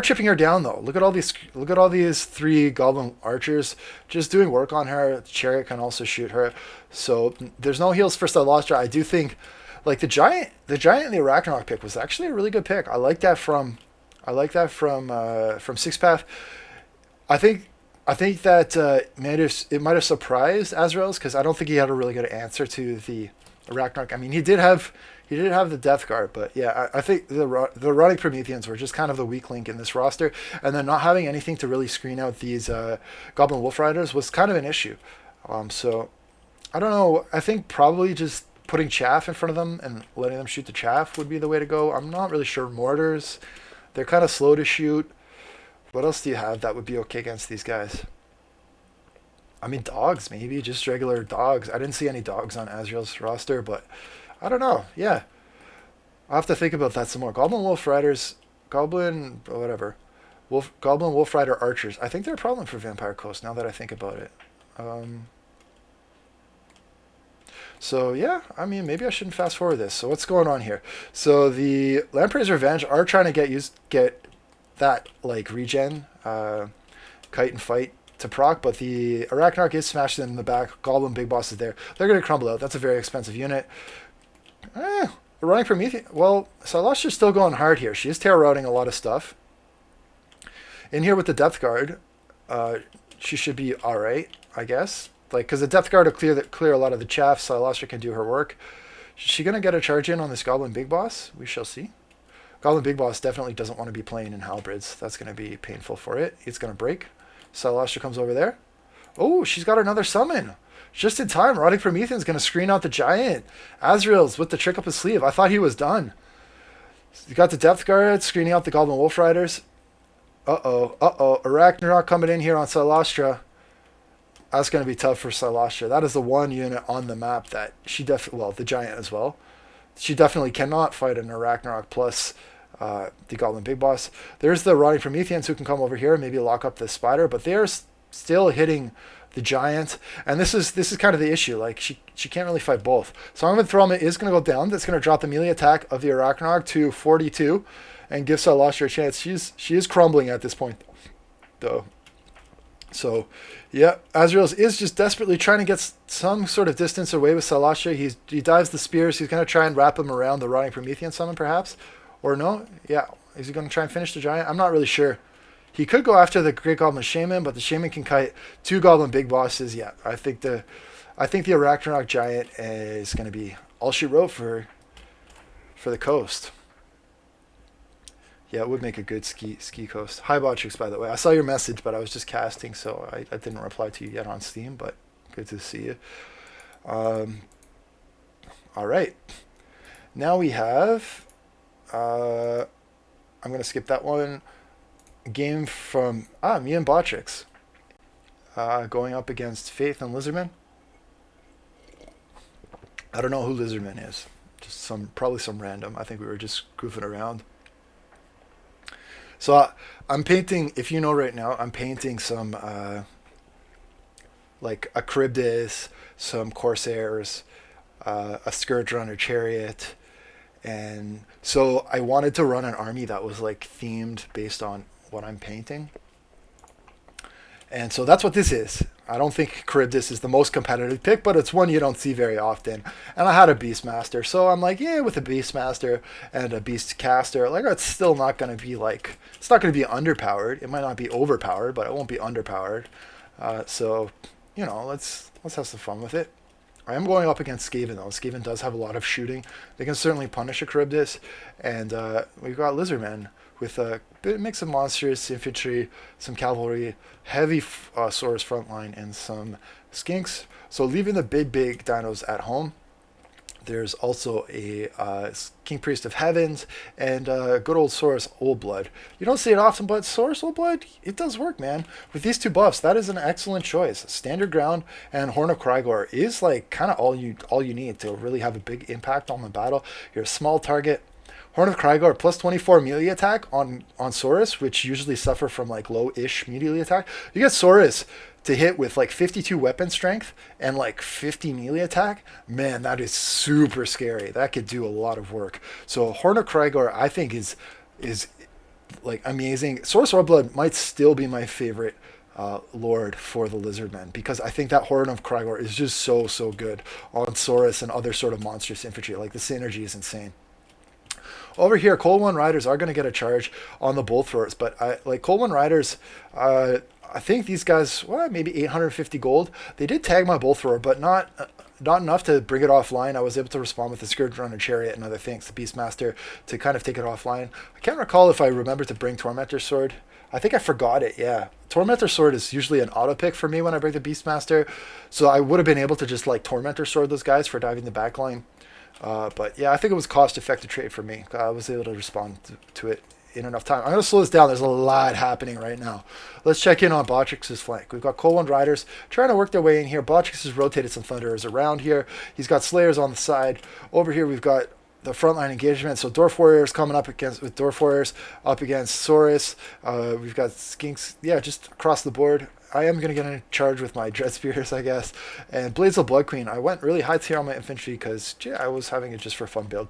chipping her down though. Look at all these 3 Goblin Archers just doing work on her. Chariot can also shoot her, so there's no heals for Silastra. I do think like the Giant and the Arachnarok pick was actually a really good pick. I like that from Six Path. I think that it might have surprised Azrael's, because I don't think he had a really good answer to the Arachnarok. I mean, he did have the Death Guard, but yeah, I think the Rotting Prometheans were just kind of the weak link in this roster, and then not having anything to really screen out these Goblin Wolf Riders was kind of an issue. So I don't know. I think probably just putting chaff in front of them and letting them shoot the chaff would be the way to go. I'm not really sure. Mortars, they're kind of slow to shoot. What else do you have that would be okay against these guys? I mean, dogs, maybe. Just regular dogs. I didn't see any dogs on Azrael's roster, but I don't know. Yeah. I'll have to think about that some more. Goblin Wolf Riders, Goblin Wolf Rider Archers. I think they're a problem for Vampire Coast now that I think about it. So yeah, I mean, maybe I shouldn't fast forward this. So what's going on here? So the Lamprey's Revenge are trying to get that like regen kite and fight to proc, but the Arachnarok is smashed in the back. Goblin Big Boss is there. They're going to crumble out. That's a very expensive unit. We're running Prometheus. Well, Sylostra's still going hard here. She is terror routing a lot of stuff. In here with the Depth Guard, she should be alright, I guess. Like, because the Depth Guard will clear a lot of the chaff. Sylastra can do her work. Is she going to get a charge in on this Goblin Big Boss? We shall see. Goblin Big Boss definitely doesn't want to be playing in Halberds. That's going to be painful for it. It's going to break. Sylastra comes over there. Oh, she's got another summon. Just in time. Rotting Promethean's going to screen out the Giant. Azrael's with the trick up his sleeve. I thought he was done. You got the Depth Guard screening out the Goblin Wolf Riders. Uh-oh. Arachnarok coming in here on Sylastra. That's going to be tough for Sylastra. That is the one unit on the map that she definitely... Well, the Giant as well. She definitely cannot fight an Arachnarok plus the Goblin Big Boss. There's the Rotting Prometheans who can come over here and maybe lock up the Spider, but they're still hitting the Giant, and this is kind of the issue. Like, she can't really fight both. Song of Enthrallment is going to go down. That's going to drop the melee attack of the Arachnarok to 42 and give Sylastra a chance. She is crumbling at this point, though. So, yeah, Azrael is just desperately trying to get some sort of distance away with Sylastra. He dives the spears. He's going to try and wrap him around the Rotting Promethean summon, perhaps. Or no? Yeah. Is he going to try and finish the Giant? I'm not really sure. He could go after the Great Goblin Shaman, but the Shaman can kite 2 Goblin Big Bosses. Yeah, I think the Arachnarok Giant is going to be all she wrote for the coast. Yeah, it would make a good ski coast. Hi, Botrix, by the way. I saw your message, but I was just casting, so I didn't reply to you yet on Steam, but good to see you. All right. Now we have... I'm going to skip that one. Game from... me and Botrix. Going up against Faith and Lizardman. I don't know who Lizardman is. Just probably some random. I think we were just goofing around. So I'm painting, if you know right now, I'm painting some, like a Charybdis, some Corsairs, a Scourge Runner Chariot. And so I wanted to run an army that was like themed based on what I'm painting. And so that's what this is. I don't think Charybdis is the most competitive pick, but it's one you don't see very often. And I had a Beastmaster, so I'm like, yeah, with a Beastmaster and a Beastcaster, like it's still not going to be like, it's not going to be underpowered. It might not be overpowered, but it won't be underpowered. So, you know, let's have some fun with it. I am going up against Skaven, though. Skaven does have a lot of shooting. They can certainly punish a Charybdis. And we've got Lizardmen with a mix of monsters, infantry, some cavalry, heavy Saurus frontline, and some skinks. So leaving the big dinos at home. There's also a King Priest of Heavens and good old Saurus Old Blood. You don't see it often, but Saurus Old Blood, it does work, man. With these 2 buffs, that is an excellent choice. Standard Ground and Horn of Krygor is like kind of all you need to really have a big impact on the battle. You're a small target. Horn of Krygor plus 24 melee attack on Saurus, which usually suffer from like low-ish melee attack. You get Saurus to hit with like 52 weapon strength and like 50 melee attack. Man, that is super scary. That could do a lot of work. So Horn of Krygor, I think, is like amazing. Saurus Orblood might still be my favorite lord for the Lizardmen, because I think that Horn of Krygor is just so good on Saurus and other sort of monstrous infantry. Like the synergy is insane. Over here, Cold One Riders are going to get a charge on the Bolt Throwers, but Cold One Riders, I think these guys, maybe 850 gold. They did tag my Bolt Thrower, but not enough to bring it offline. I was able to respond with the Scourge Runner Chariot and other things, the Beastmaster, to kind of take it offline. I can't recall if I remembered to bring Tormentor Sword. I think I forgot it, yeah. Tormentor Sword is usually an auto pick for me when I bring the Beastmaster, so I would have been able to just like Tormentor Sword those guys for diving the backline. But yeah, I think it was cost-effective trade for me. I was able to respond to it in enough time. I'm going to slow this down. There's a lot happening right now. Let's check in on Botrix's flank. We've got Cold One Riders trying to work their way in here. Botrix has rotated some Thunderers around here. He's got Slayers on the side. Over here, we've got the frontline engagement. So Dwarf Warriors coming up against Saurus. We've got Skinks. Yeah, just across the board. I am going to get in charge with my Dread Spears, I guess. And Blades of Blood Queen. I went really high tier on my infantry because I was having it just for fun build.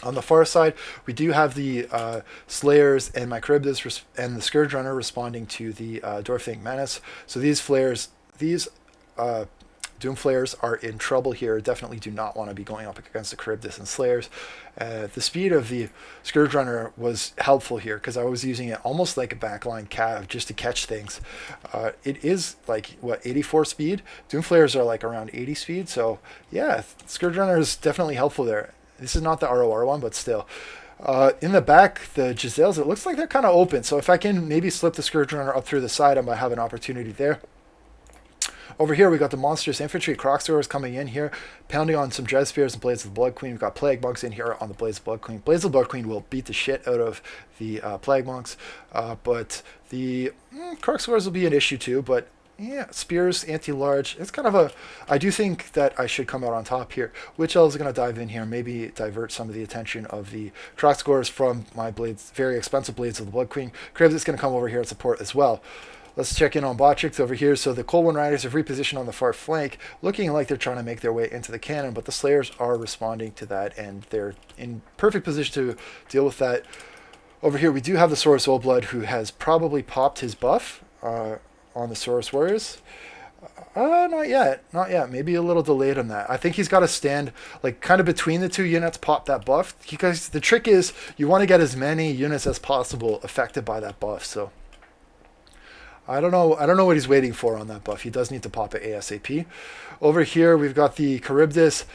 On the far side, we do have the Slayers and my Charybdis and the Scourge Runner responding to the Dwarfang Menace. So these flares, these Doom Flayers are in trouble here. Definitely do not want to be going up against the Charybdis and Slayers. The speed of the Scourge Runner was helpful here because I was using it almost like a backline cav just to catch things. It is like, what, 84 speed? Doom Flayers are like around 80 speed. So yeah, Scourge Runner is definitely helpful there. This is not the ROR one, but still. In the back, the Giselles, it looks like they're kind of open. So if I can maybe slip the Scourge Runner up through the side, I might have an opportunity there. Over here, we got the Monstrous Infantry. Crocswords coming in here, pounding on some Dread Spears and Blades of the Blood Queen. We've got Plague Monks in here on the Blades of the Blood Queen. Blades of the Blood Queen will beat the shit out of the Plague Monks, but the Crocswords will be an issue too, but yeah, Spears, anti-large. It's kind of a... I do think that I should come out on top here. Witch Elves are going to dive in here, maybe divert some of the attention of the Crocswords from my blades, very expensive Blades of the Blood Queen. Krebs is going to come over here and support as well. Let's check in on Botrix over here. So the Cold One Riders have repositioned on the far flank, looking like they're trying to make their way into the cannon, but the Slayers are responding to that, and they're in perfect position to deal with that. Over here, we do have the Saurus Oldblood, who has probably popped his buff on the Saurus Warriors. Not yet. Not yet. Maybe a little delayed on that. I think he's got to stand like kind of between the two units, pop that buff. Because the trick is you want to get as many units as possible affected by that buff. So I don't know what he's waiting for on that buff. He does need to pop it ASAP. Over here, we've got the Charybdis.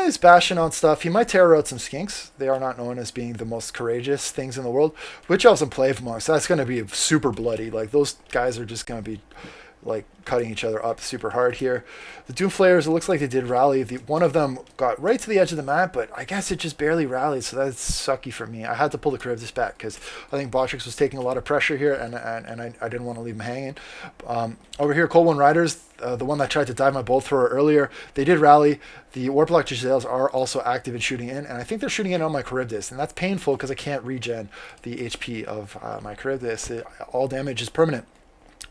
He's bashing on stuff. He might tear out some skinks. They are not known as being the most courageous things in the world. Witch Elves and Plague Monks, that's going to be super bloody. Like, those guys are just going to be like cutting each other up super hard here. The Doom Flayers, it looks like they did rally. One of them got right to the edge of the map, but I guess it just barely rallied, so that's sucky for me. I had to pull the Charybdis back because I think Botrix was taking a lot of pressure here, and I didn't want to leave him hanging. Over here, Cold One Riders, the one that tried to dive my bolt thrower earlier, they did rally. The Warplock Giselles are also active in shooting in, and I think they're shooting in on my Charybdis, and that's painful because I can't regen the HP of my Charybdis. All damage is permanent.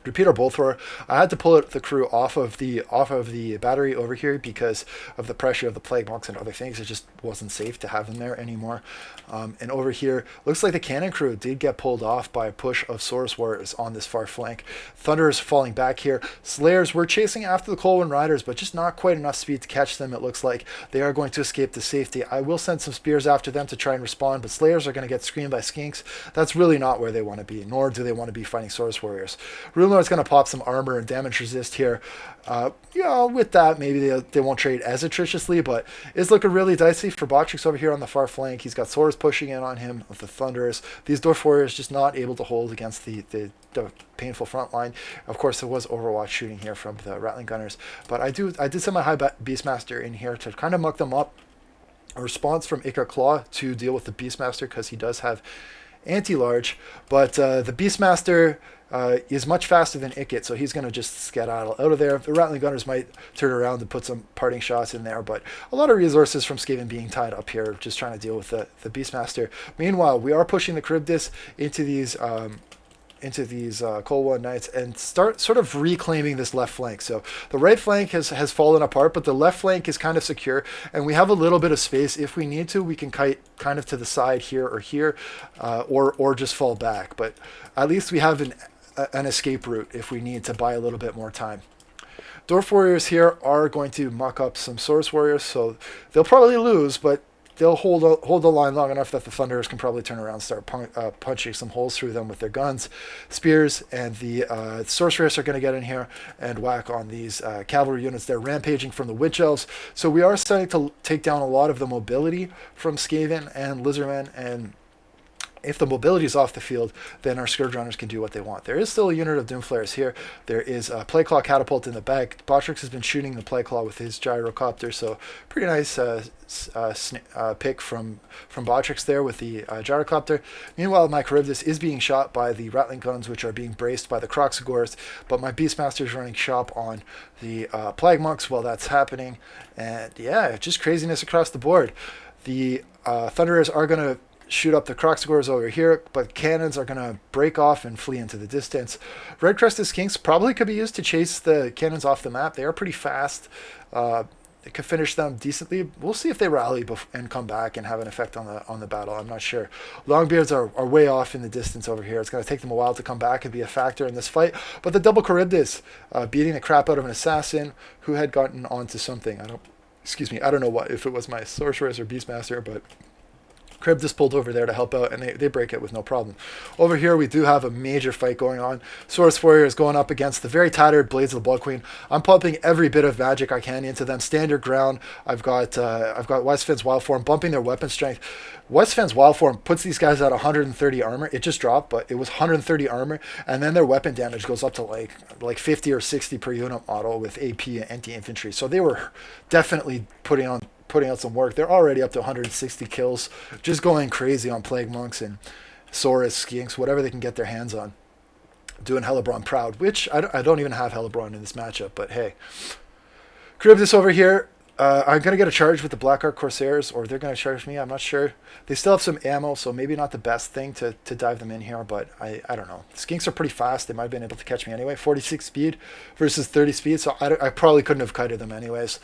Repeater bolt thrower. I had to pull the crew off of the battery over here because of the pressure of the Plague Monks and other things. It just wasn't safe to have them there anymore. And over here, looks like the cannon crew did get pulled off by a push of Saurus Warriors on this far flank. Thunder is falling back here. Slayers were chasing after the Cold One Riders, but just not quite enough speed to catch them. It looks like they are going to escape to safety. I will send some spears after them to try and respond, but Slayers are going to get screamed by skinks. That's really not where they want to be, nor do they want to be fighting Saurus Warriors. Is going to pop some armor and damage resist here. With that, maybe they won't trade as attraciously, but it's looking really dicey for Botrix over here on the far flank. He's got Saurus pushing in on him with the Thunderers. These Dwarf Warriors just not able to hold against the painful front line. Of course, there was Overwatch shooting here from the Rattling Gunners, but I did send my High Beastmaster in here to kind of muck them up. A response from Icar Claw to deal with the Beastmaster because he does have anti-large, but the Beastmaster is much faster than Ikit, so he's going to just skedaddle out of there. The Rattling Gunners might turn around and put some parting shots in there, but a lot of resources from Skaven being tied up here, just trying to deal with the Beastmaster. Meanwhile, we are pushing the Charybdis into these Cold One Knights and start sort of reclaiming this left flank. So the right flank has fallen apart, but the left flank is kind of secure, and we have a little bit of space. If we need to, we can kite kind of to the side here, or just fall back. But at least we have an escape route if we need to buy a little bit more time. Dwarf Warriors here are going to muck up some Saurus Warriors, so they'll probably lose, but they'll hold the line long enough that the Thunderers can probably turn around and start punching some holes through them with their guns. Spears and the Sorceress are going to get in here and whack on these cavalry units. They're rampaging from the Witch Elves. So we are starting to take down a lot of the mobility from Skaven and Lizardmen, and if the mobility is off the field, then our Scourge Runners can do what they want. There is still a unit of Doom Flayers here. There is a Plagueclaw catapult in the back. Botrix has been shooting the Plagueclaw with his gyrocopter, so pretty nice pick from Botrix there with the gyrocopter. Meanwhile, my Charybdis is being shot by the Rattling Guns, which are being braced by the Croxagores, but my Beastmaster is running shop on the Plague Monks while that's happening. And yeah, just craziness across the board. The Thunderers are going to shoot up the Croxagores over here, but cannons are going to break off and flee into the distance. Red Crested Skinks probably could be used to chase the cannons off the map. They are pretty fast. it could finish them decently. We'll see if they rally and come back and have an effect on the battle. I'm not sure. Longbeards are way off in the distance over here. It's going to take them a while to come back and be a factor in this fight. But the double Charybdis beating the crap out of an assassin who had gotten onto something. I don't know what, if it was my sorceress or beastmaster, but Charybdis pulled over there to help out, and they break it with no problem. Over here, we do have a major fight going on. Source Warrior is going up against the very tattered Blades of the Blood Queen. I'm pumping every bit of magic I can into them. Stand your ground. I've got Westfin's Wild Form bumping their weapon strength. Westfin's Wild Form puts these guys at 130 armor. It just dropped, but it was 130 armor, and then their weapon damage goes up to like 50 or 60 per unit model with AP and anti-infantry. So they were definitely putting out some work. They're already up to 160 kills, just going crazy on Plague Monks and Saurus, Skinks, whatever they can get their hands on. Doing Hellebron proud, which I don't even have Hellebron in this matchup, but hey. Charybdis over here. I'm going to get a charge with the Black Ark Corsairs, or they're going to charge me. I'm not sure. They still have some ammo, so maybe not the best thing to dive them in here, but I don't know. Skinks are pretty fast. They might have been able to catch me anyway. 46 speed versus 30 speed, so I probably couldn't have kited them anyways.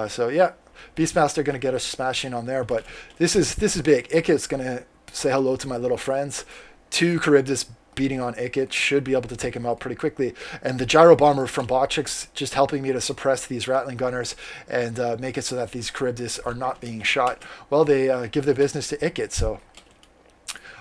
So yeah, Beastmaster going to get a smashing on there, but this is big. Ikit's going to say hello to my little friends. 2 Charybdis beating on Ikit should be able to take him out pretty quickly. And the Gyro Bomber from Botchix just helping me to suppress these Rattling Gunners and make it so that these Charybdis are not being shot while they give their business to Ikit. So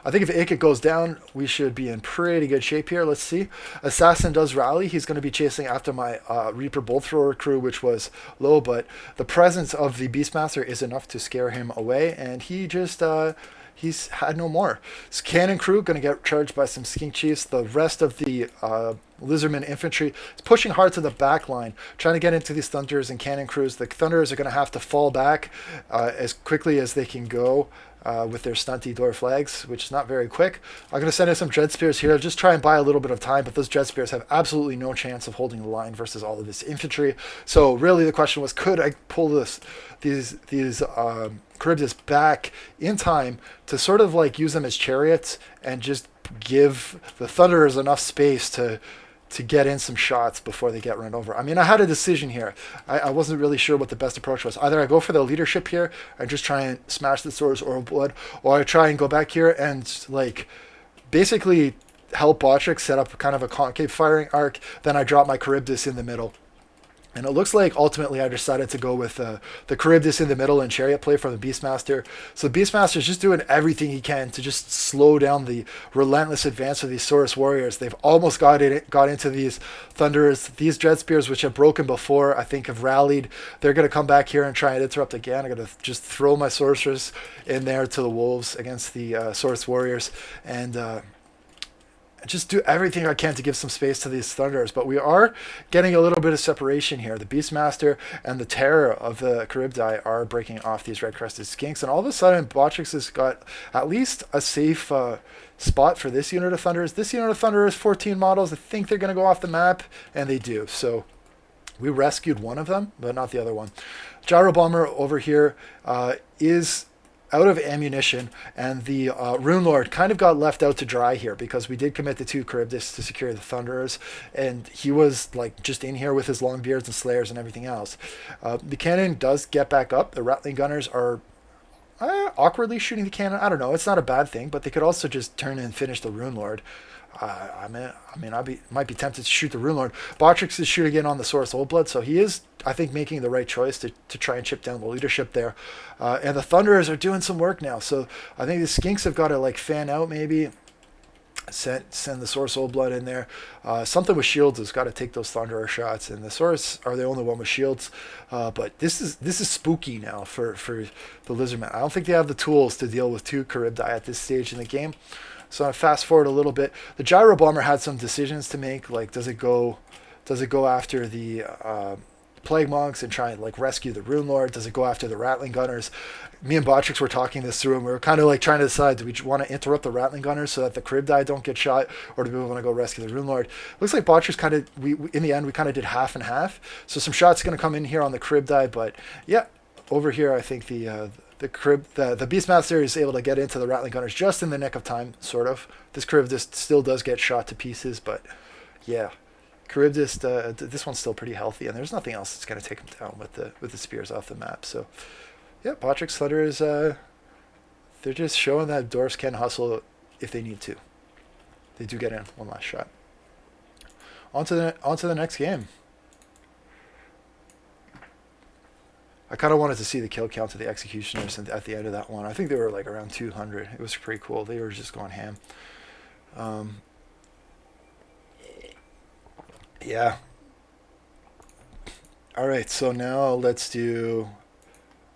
I think if Ikit goes down, we should be in pretty good shape here. Let's see. Assassin does rally. He's going to be chasing after my Reaper Bolt Thrower crew, which was low, but the presence of the Beastmaster is enough to scare him away, and he just... he's had no more. His cannon crew going to get charged by some Skink Chiefs. The rest of the Lizardman infantry is pushing hard to the back line, trying to get into these Thunderers and cannon crews. The Thunderers are going to have to fall back as quickly as they can go with their stunty door flags, which is not very quick. I'm going to send in some Dread Spears here, just try and buy a little bit of time, but those Dread Spears have absolutely no chance of holding the line versus all of this infantry. So really the question was, could I pull these Charybdis back in time to sort of like use them as chariots and just give the Thunderers enough space to get in some shots before they get run over. I mean, I had a decision here. I wasn't really sure what the best approach was. Either I go for the leadership here and just try and smash the Swords or Blood, or I try and go back here and like basically help Botchix set up kind of a concave firing arc. Then I drop my Charybdis in the middle. And it looks like ultimately I decided to go with the Charybdis in the middle and Chariot play from the Beastmaster. So the Beastmaster is just doing everything he can to just slow down the relentless advance of these Saurus Warriors. They've almost got into these Thunderers. These Dread Spears, which have broken before, I think have rallied. They're going to come back here and try and interrupt again. I'm going to just throw my Sorceress in there to the Wolves against the Saurus Warriors. And... just do everything I can to give some space to these Thunderers, but we are getting a little bit of separation here. The Beastmaster and the Terror of the Charybdii are breaking off these red-crested Skinks, and all of a sudden Botchix has got at least a safe spot for this unit of Thunderers. This unit of Thunderers, 14 models, I think they're going to go off the map, and they do. So we rescued one of them, but not the other one. Gyro Bomber over here is out of ammunition, and the Rune Lord kind of got left out to dry here because we did commit the 2 Charybdis to secure the Thunderers, and he was like just in here with his Longbeards and Slayers and everything else. The cannon does get back up. The Rattling Gunners are awkwardly shooting the cannon. I don't know. It's not a bad thing, but they could also just turn and finish the Rune Lord. I might be tempted to shoot the Rune Lord. Botchix is shooting in on the Saurus Oldblood, so he is, I think, making the right choice to try and chip down the leadership there. And the Thunderers are doing some work now, so I think the Skinks have got to like fan out maybe. Send the Saurus Oldblood in there. Something with shields has got to take those Thunderer shots, and the Saurus are the only one with shields. But this is spooky now for the Lizardmen. I don't think they have the tools to deal with 2 Charybdii at this stage in the game. So I fast forward a little bit. The Gyro Bomber had some decisions to make. Like, does it go after the Plague Monks and try and like rescue the Rune Lord? Does it go after the Rattling Gunners? Me and Botchix were talking this through, and we were kind of like trying to decide: do we want to interrupt the Rattling Gunners so that the Charybdii don't get shot, or do we want to go rescue the Rune Lord? Looks like Botchix kind of in the end we kind of did half and half. So some shots are going to come in here on the Charybdii, but yeah, over here I think the Beastmaster is able to get into the Rattling Gunners just in the nick of time, sort of. This Charybdis still does get shot to pieces, but yeah. Charybdis, this one's still pretty healthy, and there's nothing else that's going to take him down with the spears off the map. So, yeah, Botric Slutter is they're just showing that dwarves can hustle if they need to. They do get in one last shot. On to the next game. I kind of wanted to see the kill count of the Executioners at the end of that one. I think they were like around 200. It was pretty cool. They were just going ham. Yeah. All right, so now let's do.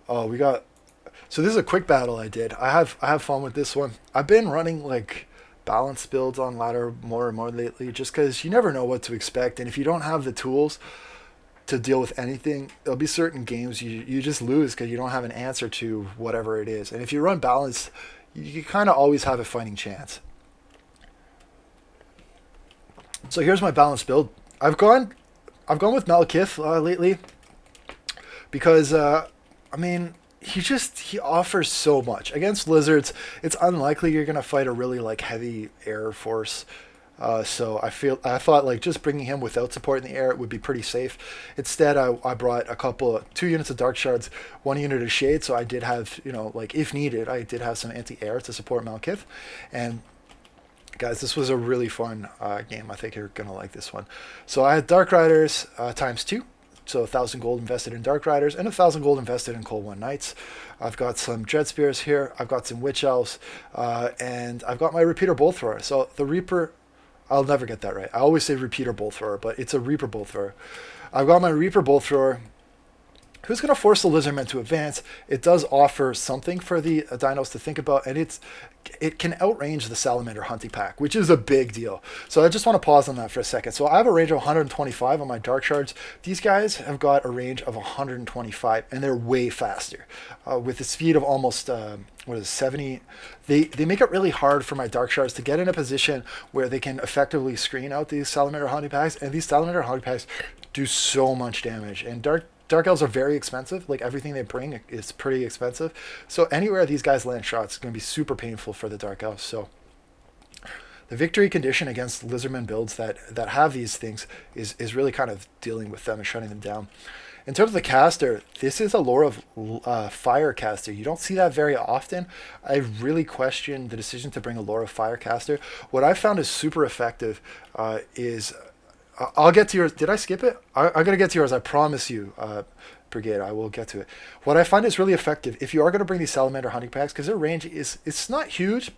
Oh, we got. So this is a quick battle I did. I have fun with this one. I've been running like balanced builds on ladder more and more lately, just because you never know what to expect, and if you don't have the tools to deal with anything, there'll be certain games you just lose because you don't have an answer to whatever it is. And if you run balanced, you kind of always have a fighting chance. So here's my balanced build. I've gone with Malekith lately because I mean he offers so much against lizards. It's unlikely you're gonna fight a really like heavy air force. So I thought like just bringing him without support in the air would be pretty safe. Instead, I brought 2 units of Dark Shards, 1 unit of Shade. So I did have, like if needed, I did have some anti-air to support Malekith. And guys, this was a really fun game. I think you're gonna like this one. So I had Dark Riders ×2. So 1,000 gold invested in Dark Riders and 1,000 gold invested in Cold One Knights. I've got some Dread Spears here. I've got some Witch Elves, and I've got my Repeater Bolt Thrower. So the Reaper. I'll never get that right. I always say Repeater Bolt Thrower, but it's a Reaper Bolt Thrower. I've got my Reaper Bolt Thrower, who's going to force the Lizardmen to advance. It does offer something for the dinos to think about, and it can outrange the Salamander Hunting Pack, which is a big deal. So I just want to pause on that for a second. So I have a range of 125 on my Dark Shards. These guys have got a range of 125, and they're way faster. With a speed of almost 70. They make it really hard for my Dark Shards to get in a position where they can effectively screen out these Salamander Hunting Packs, and these Salamander Hunting Packs do so much damage. And Dark Elves are very expensive. Like everything they bring is pretty expensive. So anywhere these guys land shots is going to be super painful for the Dark Elves. So the victory condition against Lizardmen builds that have these things is really kind of dealing with them and shutting them down. In terms of the caster, this is a Lore of Fire caster. You don't see that very often. I really question the decision to bring a Lore of Fire caster. What I found is super effective is... I'll get to yours. Did I skip it? I'm going to get to yours. I promise you, Brigade. I will get to it. What I find is really effective, if you are going to bring these Salamander Hunting Packs, because their range it's not huge.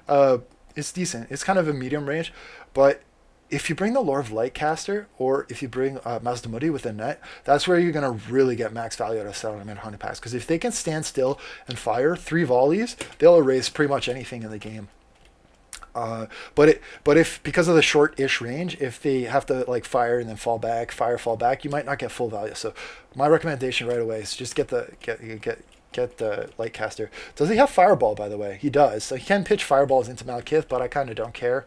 It's decent. It's kind of a medium range. But if you bring the Lore of Light caster, or if you bring Mazdamudi with a net, that's where you're going to really get max value out of Salamander Hunting Packs. Because if they can stand still and fire 3 volleys, they'll erase pretty much anything in the game. But if because of the short-ish range, if they have to like fire and then fall back, fall back, you might not get full value. So my recommendation right away is just get the light caster. Does he have fireball, by the way? He does. So he can pitch fireballs into Malekith, but I kind of don't care.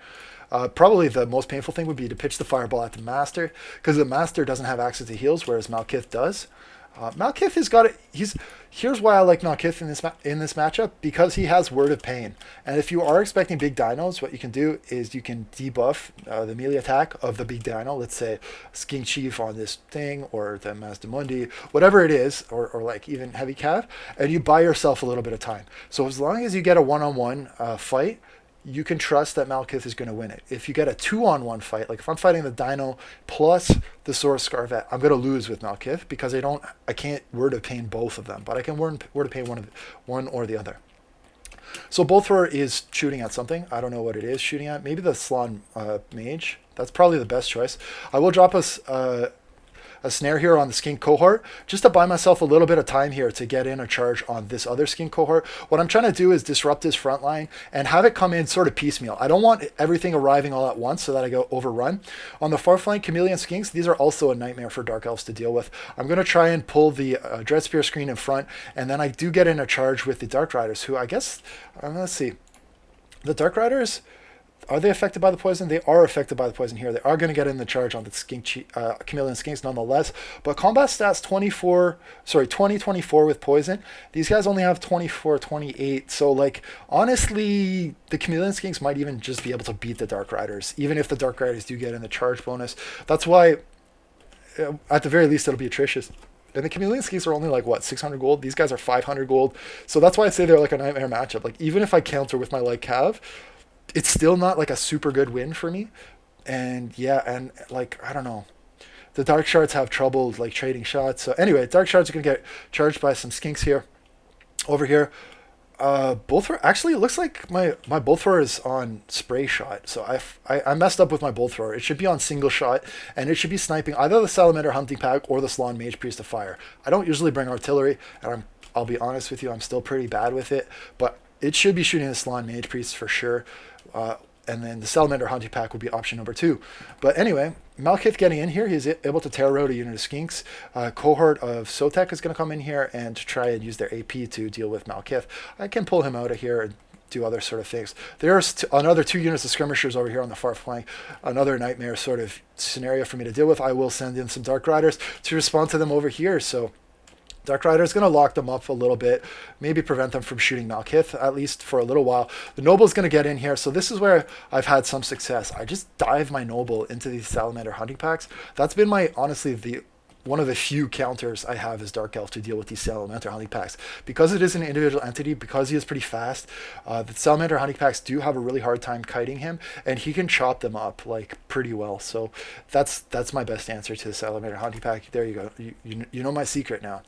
Probably the most painful thing would be to pitch the fireball at the master, because the master doesn't have access to heals, whereas Malekith does. Malekith has got it. Here's why I like Malekith in this matchup, because he has Word of Pain. And if you are expecting big dinos, what you can do is you can debuff the melee attack of the big dino. Let's say Skink Chief on this thing, or the Mazdamundi, whatever it is, or like even Heavy Cav, and you buy yourself a little bit of time. So as long as you get a one-on-one fight, you can trust that Malekith is going to win it. If you get a 2-on-1 fight, like if I'm fighting the Dino plus the Saurus Scarvet, I'm going to lose with Malekith, because I can't Word of Pain both of them, but I can Word of Pain one or the other. So Bolt Thrower is shooting at something. I don't know what it is shooting at. Maybe the Slann Mage. That's probably the best choice. I will drop us a snare here on the Skink cohort, just to buy myself a little bit of time here to get in a charge on this other Skink cohort. What I'm trying to do is disrupt his front line and have it come in sort of piecemeal. I don't want everything arriving all at once so that I go overrun. On the far flank, Chameleon Skinks, these are also a nightmare for Dark Elves to deal with. I'm going to try and pull the Dread Spear screen in front, and then I do get in a charge with the Dark Riders, who I guess, let's see, the Dark Riders, are they affected by the poison? They are affected by the poison here. They are going to get in the charge on the Chameleon Skinks nonetheless. But combat stats 2024 with poison. These guys only have 24, 28. So like honestly, the Chameleon Skinks might even just be able to beat the Dark Riders, even if the Dark Riders do get in the charge bonus. That's why, at the very least, it'll be atrocious. And the Chameleon Skinks are only like what 600 gold. These guys are 500 gold. So that's why I say they're like a nightmare matchup. Like even if I counter with my Light Cav, it's still not like a super good win for me. And yeah, and like I don't know, the Dark Shards have trouble like trading shots. So anyway, Dark Shards are gonna get charged by some Skinks here. Over here, Bolt actually it looks like my Bolt Thrower is on spray shot. So I messed up with my Bolt Thrower. It should be on single shot, and it should be sniping either the Salamander Hunting Pack or the Salon Mage Priest of Fire. I don't usually bring artillery, and I'll be honest with you, I'm still pretty bad with it, but it should be shooting the Salon Mage Priest for sure. And then the Salamander Hunting Pack would be option number 2. But anyway, Malekith getting in here, he's able to tear out a unit of Skinks. Cohort of Sotek is going to come in here and try and use their AP to deal with Malekith. I can pull him out of here and do other sort of things. There's another 2 units of skirmishers over here on the far flank. Another nightmare sort of scenario for me to deal with. I will send in some Dark Riders to respond to them over here. So Dark Rider is going to lock them up a little bit, maybe prevent them from shooting Malekith, at least for a little while. The Noble is going to get in here, so this is where I've had some success. I just dive my Noble into these Salamander Hunting Packs. That's been honestly, one of the few counters I have as Dark Elf to deal with these Salamander Hunting Packs. Because it is an individual entity, because he is pretty fast, the Salamander Hunting Packs do have a really hard time kiting him, and he can chop them up like pretty well. So that's my best answer to the Salamander Hunting Pack. There you go. You know my secret now.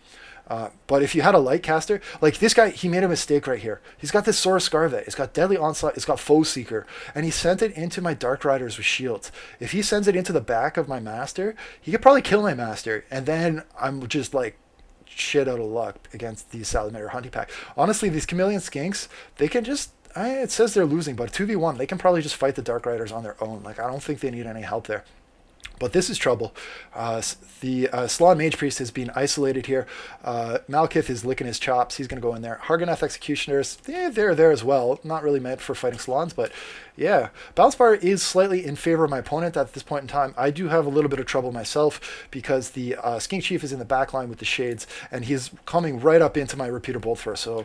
But if you had a light caster, like this guy, he made a mistake right here. He's got this Sora Scarvet. It's got Deadly Onslaught. It's got Foe Seeker. And he sent it into my Dark Riders with shields. If he sends it into the back of my Master, he could probably kill my Master. And then I'm just like shit out of luck against the Salamander Hunting Pack. Honestly, these Chameleon Skinks, they can just... it says they're losing, but 2v1, they can probably just fight the Dark Riders on their own. Like, I don't think they need any help there. But this is trouble. The Salon Mage Priest has been isolated here. Malekith is licking his chops. He's going to go in there. Hargonath Executioners, they're there as well. Not really meant for fighting Salons, but yeah. Balance Bar is slightly in favor of my opponent at this point in time. I do have a little bit of trouble myself because the Skink Chief is in the back line with the Shades, and he's coming right up into my Repeater Bolt Thrower. So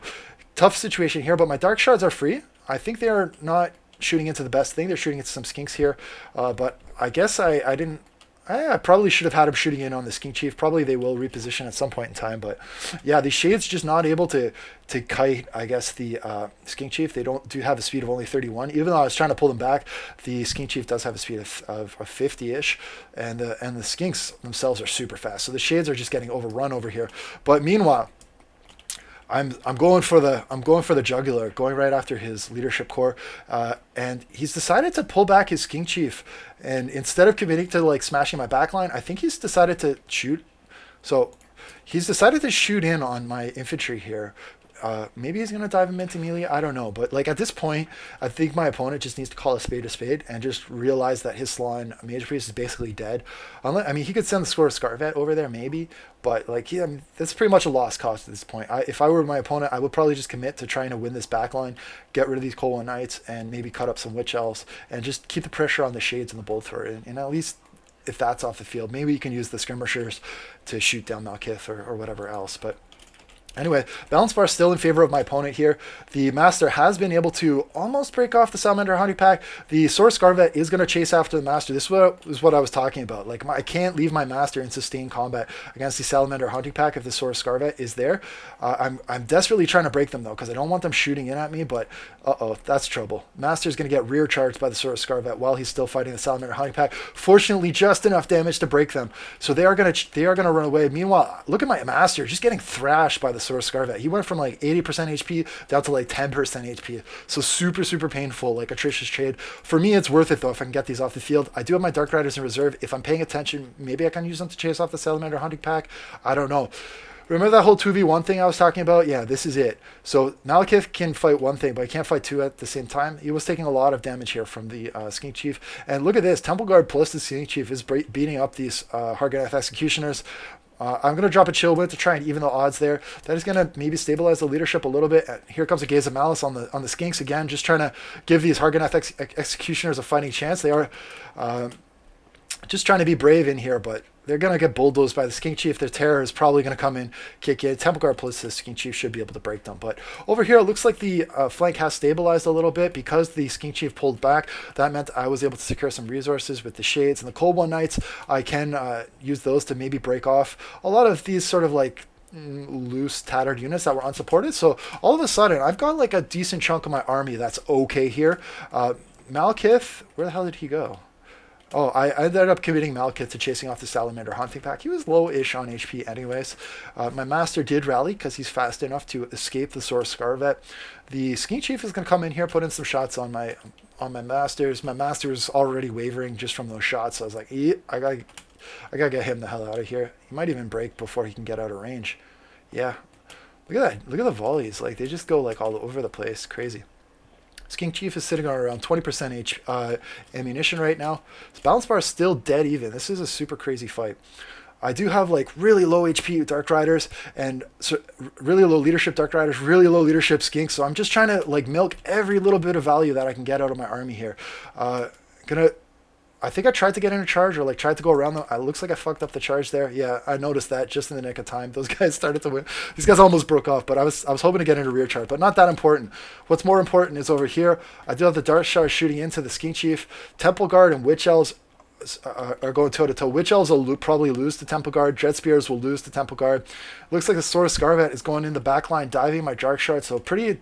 tough situation here, but my Dark Shards are free. I think they are not shooting into the best thing. They're shooting into some Skinks here, but I guess I didn't. I probably should have had him shooting in on the Skink Chief. Probably they will reposition at some point in time, but yeah, the Shade's just not able to kite, I guess, the Skink Chief. They do have a speed of only 31. Even though I was trying to pull them back, the Skink Chief does have a speed of 50-ish, and the Skinks themselves are super fast. So the Shades are just getting overrun over here. But meanwhile, I'm going for the jugular, going right after his leadership core, and he's decided to pull back his Skink Chief, and instead of committing to like smashing my backline, I think he's decided to shoot. So he's decided to shoot in on my infantry here. Maybe he's gonna dive him into melee. I don't know, but like at this point, I think my opponent just needs to call a spade and just realize that his Salon Mage Priest is basically dead. I mean, he could send the Sora Scarvet over there maybe, but like that's pretty much a lost cause at this point. If I were my opponent, I would probably just commit to trying to win this backline, get rid of these Cold One Knights, and maybe cut up some Witch Elves, and just keep the pressure on the Shades and the Bolt Thrower, and at least if that's off the field, maybe you can use the Skirmishers to shoot down Malekith or whatever else, but. Anyway, Balance Bar still in favor of my opponent here. The Master has been able to almost break off the Salamander Hunting Pack. The Sora Scarvet is going to chase after the Master. This is what I was talking about. Like, I can't leave my Master in sustained combat against the Salamander Hunting Pack if the Sora Scarvet is there. I'm desperately trying to break them, though, because I don't want them shooting in at me, but uh-oh, that's trouble. Master's going to get rear charged by the Sora Scarvet while he's still fighting the Salamander Hunting Pack. Fortunately, just enough damage to break them. So they are going to run away. Meanwhile, look at my Master, just getting thrashed by the Sora Scarvet. He went from like 80% HP down to like 10% HP. So super, super painful, like atrocious trade. For me, it's worth it though if I can get these off the field. I do have my Dark Riders in reserve. If I'm paying attention, maybe I can use them to chase off the Salamander Hunting Pack. I don't know. Remember that whole 2v1 thing I was talking about? Yeah, this is it. So Malekith can fight one thing, but he can't fight two at the same time. He was taking a lot of damage here from the Skink Chief. And look at this. Temple Guard plus the Skink Chief is beating up these Hargonath Executioners. I'm going to drop a Chill Wind to try and even the odds there. That is going to maybe stabilize the leadership a little bit. Here comes a Gaze of Malice on the Skinks again, just trying to give these Hargonath Executioners a fighting chance. They are just trying to be brave in here, but they're going to get bulldozed by the Skink Chief. Their Terror is probably going to come in, kick in. Temple Guard plus the Skink Chief should be able to break them. But over here, it looks like the flank has stabilized a little bit because the Skink Chief pulled back. That meant I was able to secure some resources with the Shades and the Cold One Knights. I can use those to maybe break off a lot of these sort of like loose, tattered units that were unsupported. So all of a sudden, I've got like a decent chunk of my army that's okay here. Malekith, where the hell did he go? Oh, I ended up committing Malekith to chasing off the Salamander Hunting Pack. He was low-ish on HP anyways. My Master did rally because he's fast enough to escape the Saurus Scarvet. The Skink Chief is going to come in here, put in some shots on my Masters. My Master's already wavering just from those shots. So I was like, I gotta get him the hell out of here. He might even break before he can get out of range. Yeah. Look at that. Look at the volleys. Like, they just go like all over the place. Crazy. Skink Chief is sitting on around 20% ammunition right now. His balance bar is still dead even. This is a super crazy fight. I do have like really low HP Dark Riders and really low leadership Dark Riders, really low leadership Skinks. So I'm just trying to like milk every little bit of value that I can get out of my army here. I think I tried to get in a charge or like tried to go around them. It looks like I fucked up the charge there. Yeah, I noticed that just in the nick of time. Those guys started to win. These guys almost broke off, but I was hoping to get into rear charge, but not that important. What's more important is over here. I do have the Dark Shard shooting into the Skink Chief. Temple Guard and Witch Elves are going toe to toe. Witch Elves will probably lose to Temple Guard. Dread Spears will lose to Temple Guard. Looks like the Saurus Scarvet is going in the back line, diving my Dark Shard. So pretty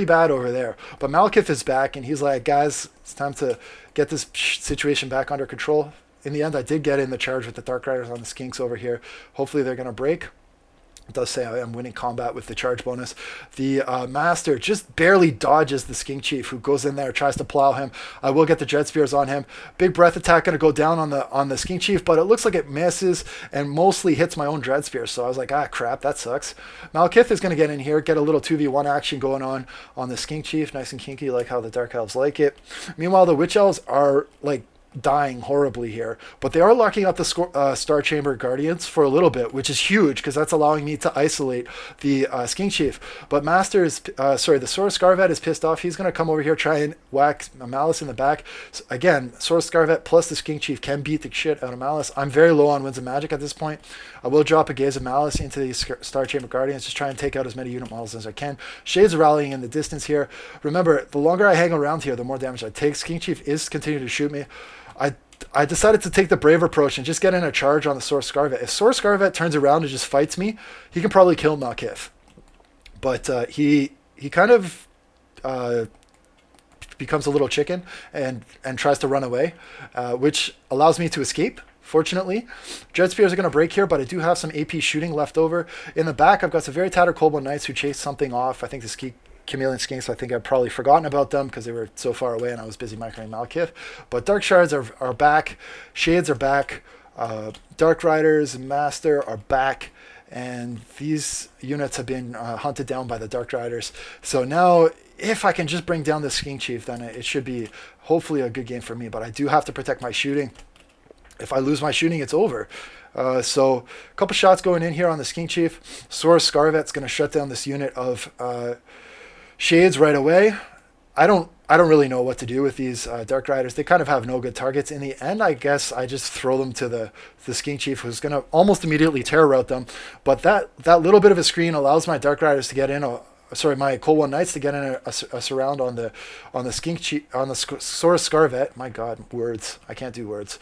bad over there. But Malekith is back, and he's like, guys, it's time to get this situation back under control. In the end, I did get in the charge with the Dark Riders on the Skinks over here. Hopefully they're going to break. It does say I am winning combat with the charge bonus. The Master just barely dodges the Skink Chief, who goes in there, tries to plow him. I will get the Dread Spears on him. Big breath attack going to go down on the Skink Chief, but it looks like it misses and mostly hits my own Dread Spear. So I was like, crap, that sucks. Malekith is going to get in here, get a little 2v1 action going on the Skink Chief. Nice and kinky, like how the Dark Elves like it. Meanwhile, the Witch Elves are like dying horribly here, but they are locking up the Star Chamber Guardians for a little bit, which is huge because that's allowing me to isolate the Skink Chief. But the Saurus Scarvet is pissed off. He's going to come over here, try and whack Malice in the back. So again, Saurus Scarvet plus the Skink Chief can beat the shit out of Malice. I'm very low on Winds of Magic at this point. I will drop a Gaze of Malice into the Star Chamber Guardians, just try and take out as many unit models as I can. Shades are rallying in the distance here. Remember, the longer I hang around here, the more damage I take. Skink Chief is continuing to shoot me. I decided to take the brave approach and just get in a charge on the Saurus Scarvet. If Saurus Scarvet turns around and just fights me, he can probably kill Malekith. But he kind of becomes a little chicken and tries to run away, which allows me to escape. Fortunately, Dread Spears are going to break here, but I do have some AP shooting left over. In the back, I've got some very tattered Cold One Knights who chase something off. I think the Chameleon Skinks, I think I've probably forgotten about them because they were so far away and I was busy microing Malekith. But Dark Shards are back. Shades are back. Dark Riders and Master are back. And these units have been hunted down by the Dark Riders. So now, if I can just bring down the Skink Chief, then it should be hopefully a good game for me. But I do have to protect my shooting. If I lose my shooting, it's over. So a couple shots going in here on the Skink Chief. Saurus Scarvet's going to shut down this unit of Shades right away. I don't really know what to do with these Dark Riders. They kind of have no good targets. In the end, I guess I just throw them to the Skink Chief, who's going to almost immediately terror route them. But that little bit of a screen allows my Dark Riders to get in. My Cold One Knights to get in a surround on the Skink Chief, on the Saurus Scarvet. My God, words! I can't do words.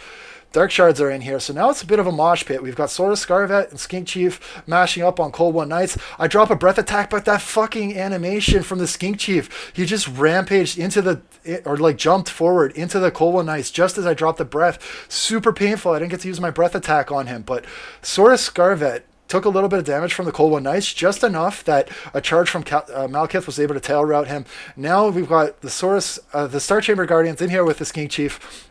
Dark Shards are in here, so now it's a bit of a mosh pit. We've got Saurus Scarvet and Skink Chief mashing up on Cold One Knights. I drop a breath attack, but that fucking animation from the Skink Chief, he just rampaged jumped forward into the Cold One Knights just as I dropped the breath. Super painful. I didn't get to use my breath attack on him, but Saurus Scarvet took a little bit of damage from the Cold One Knights, just enough that a charge from Malekith was able to tail route him. Now we've got the Star Chamber Guardians in here with the Skink Chief.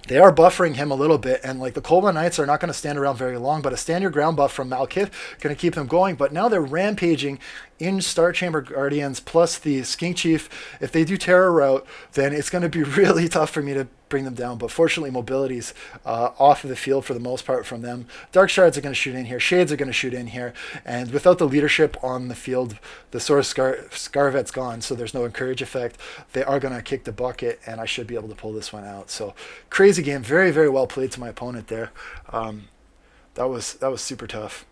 They are buffering him a little bit, and like the Cold One Knights are not going to stand around very long, but a stand your ground buff from Malekith going to keep them going. But now they're rampaging in Star Chamber Guardians plus the Skink Chief. If they do terror route, then it's going to be really tough for me to bring them down. But fortunately, mobility's off of the field for the most part from them. Dark Shards are going to shoot in here. Shades are going to shoot in here. And without the leadership on the field, the Sword of Scarvet's gone, so there's no encourage effect. They are going to kick the bucket, and I should be able to pull this one out. So crazy game. Very, very well played to my opponent there. That was super tough.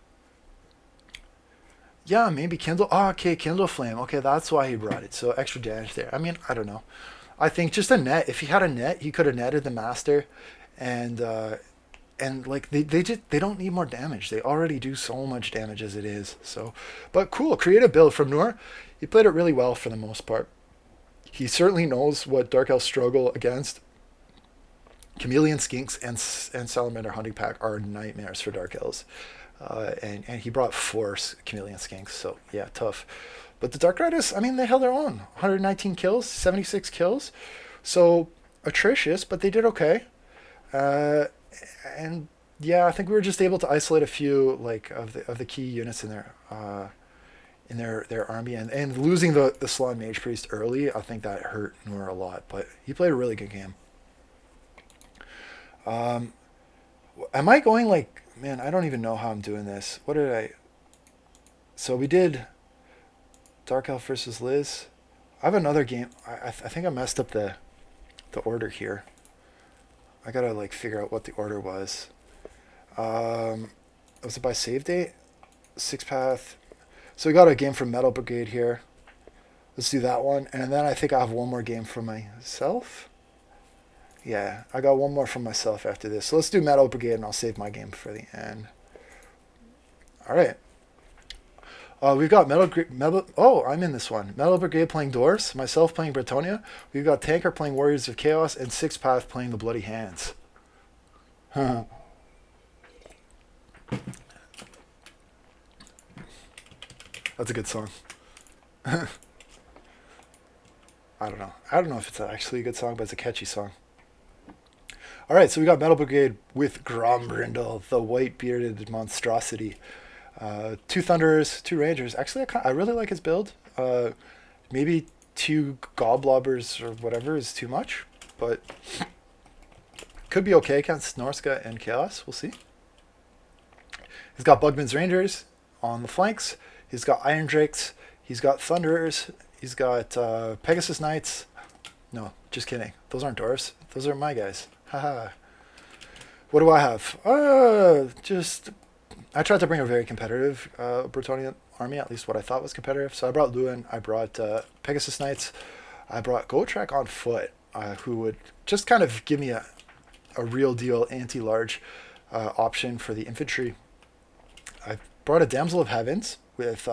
Yeah, maybe Kindle. Oh, okay, Kindle Flame. Okay, that's why he brought it. So extra damage there. I mean, I don't know. I think just a net. If he had a net, he could have netted the master, and like they don't need more damage. They already do so much damage as it is. So, but cool, creative build from Noor. He played it really well for the most part. He certainly knows what Dark Elves struggle against. Chameleon Skinks and Salamander Hunting Pack are nightmares for Dark Elves. And he brought 4 Chameleon Skinks, so yeah, tough. But the Dark Riders, I mean, they held their own. 119 kills, 76 kills. So atrocious, but they did okay. And yeah, I think we were just able to isolate a few like of the key units in their army, and losing the Salon Mage Priest early, I think that hurt Noor a lot. But he played a really good game. Am I going like, man, I don't even know how I'm doing this. What did I... So we did Dark Elf versus Liz. I have another game. I think I messed up the order here. I gotta like figure out what the order was. Was it by save date? 6-path. So we got a game from Metal Brigade here. Let's do that one. And then I think I have one more game for myself. Yeah, I got one more from myself after this. So let's do Metal Brigade, and I'll save my game for the end. All right. We've got Oh, I'm in this one. Metal Brigade playing Doors, myself playing Bretonnia. We've got Tanker playing Warriors of Chaos, and 6-path playing the Bloody Hands. That's a good song. I don't know. I don't know if it's actually a good song, but it's a catchy song. All right, so we got Metal Brigade with Grombrindle, the white-bearded monstrosity. 2 Thunderers, 2 Rangers. Actually, I really like his build. Maybe 2 Goblobbers or whatever is too much, but could be okay against Norska and Chaos. We'll see. He's got Bugman's Rangers on the flanks. He's got Iron Drakes. He's got Thunderers. He's got Pegasus Knights. No, just kidding. Those aren't Dwarves. Those are my guys. Haha. What do I have? I tried to bring a very competitive Bretonnian army, at least what I thought was competitive. So I brought Lewin. I brought Pegasus Knights. I brought Gotrek on foot, who would just kind of give me a real deal anti-large option for the infantry. I brought a Damsel of Heavens with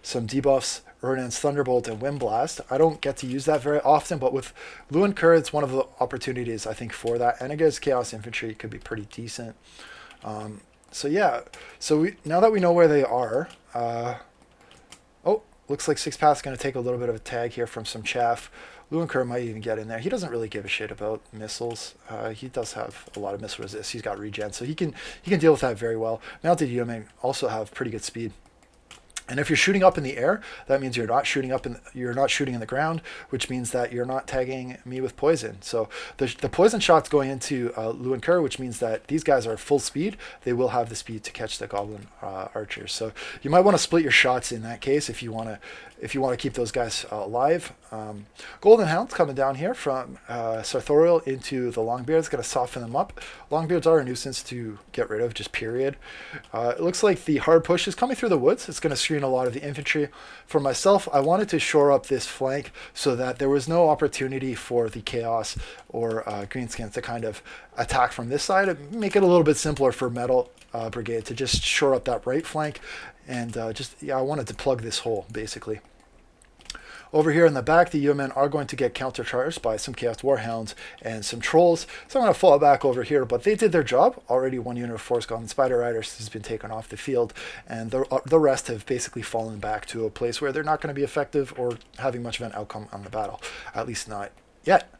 some debuffs, Urnan's Thunderbolt and Wind Blast. I don't get to use that very often, but with Lewin Kerr, it's one of the opportunities, I think, for that. And against Chaos Infantry, it could be pretty decent. So yeah, now that we know where they are, looks like 6-path's going to take a little bit of a tag here from some chaff. Lewin Kerr might even get in there. He doesn't really give a shit about missiles. He does have a lot of missile resist. He's got regen, so he can deal with that very well. Mounted Yeomen also have pretty good speed. And if you're shooting up in the air, that means you're not shooting in the ground, which means that you're not tagging me with poison. So the poison shot's going into Lewin Kerr, which means that these guys are full speed. They will have the speed to catch the goblin archers. So you might want to split your shots in that case if you want to keep those guys alive. Golden Hound's coming down here from Sartorial into the Longbeard. It's going to soften them up. Longbeards are a nuisance to get rid of, just period. It looks like the hard push is coming through the woods. It's going to screen a lot of the infantry. For myself, I wanted to shore up this flank so that there was no opportunity for the Chaos or Greenskins to kind of attack from this side. Make it a little bit simpler for Metal Brigade to just shore up that right flank. And I wanted to plug this hole, basically. Over here in the back, the Yeomen are going to get countercharged by some Chaos Warhounds and some Trolls. So I'm going to fall back over here, but they did their job. Already 1 unit of Force Goblin Spider Riders has been taken off the field, and the rest have basically fallen back to a place where they're not going to be effective or having much of an outcome on the battle. At least not yet.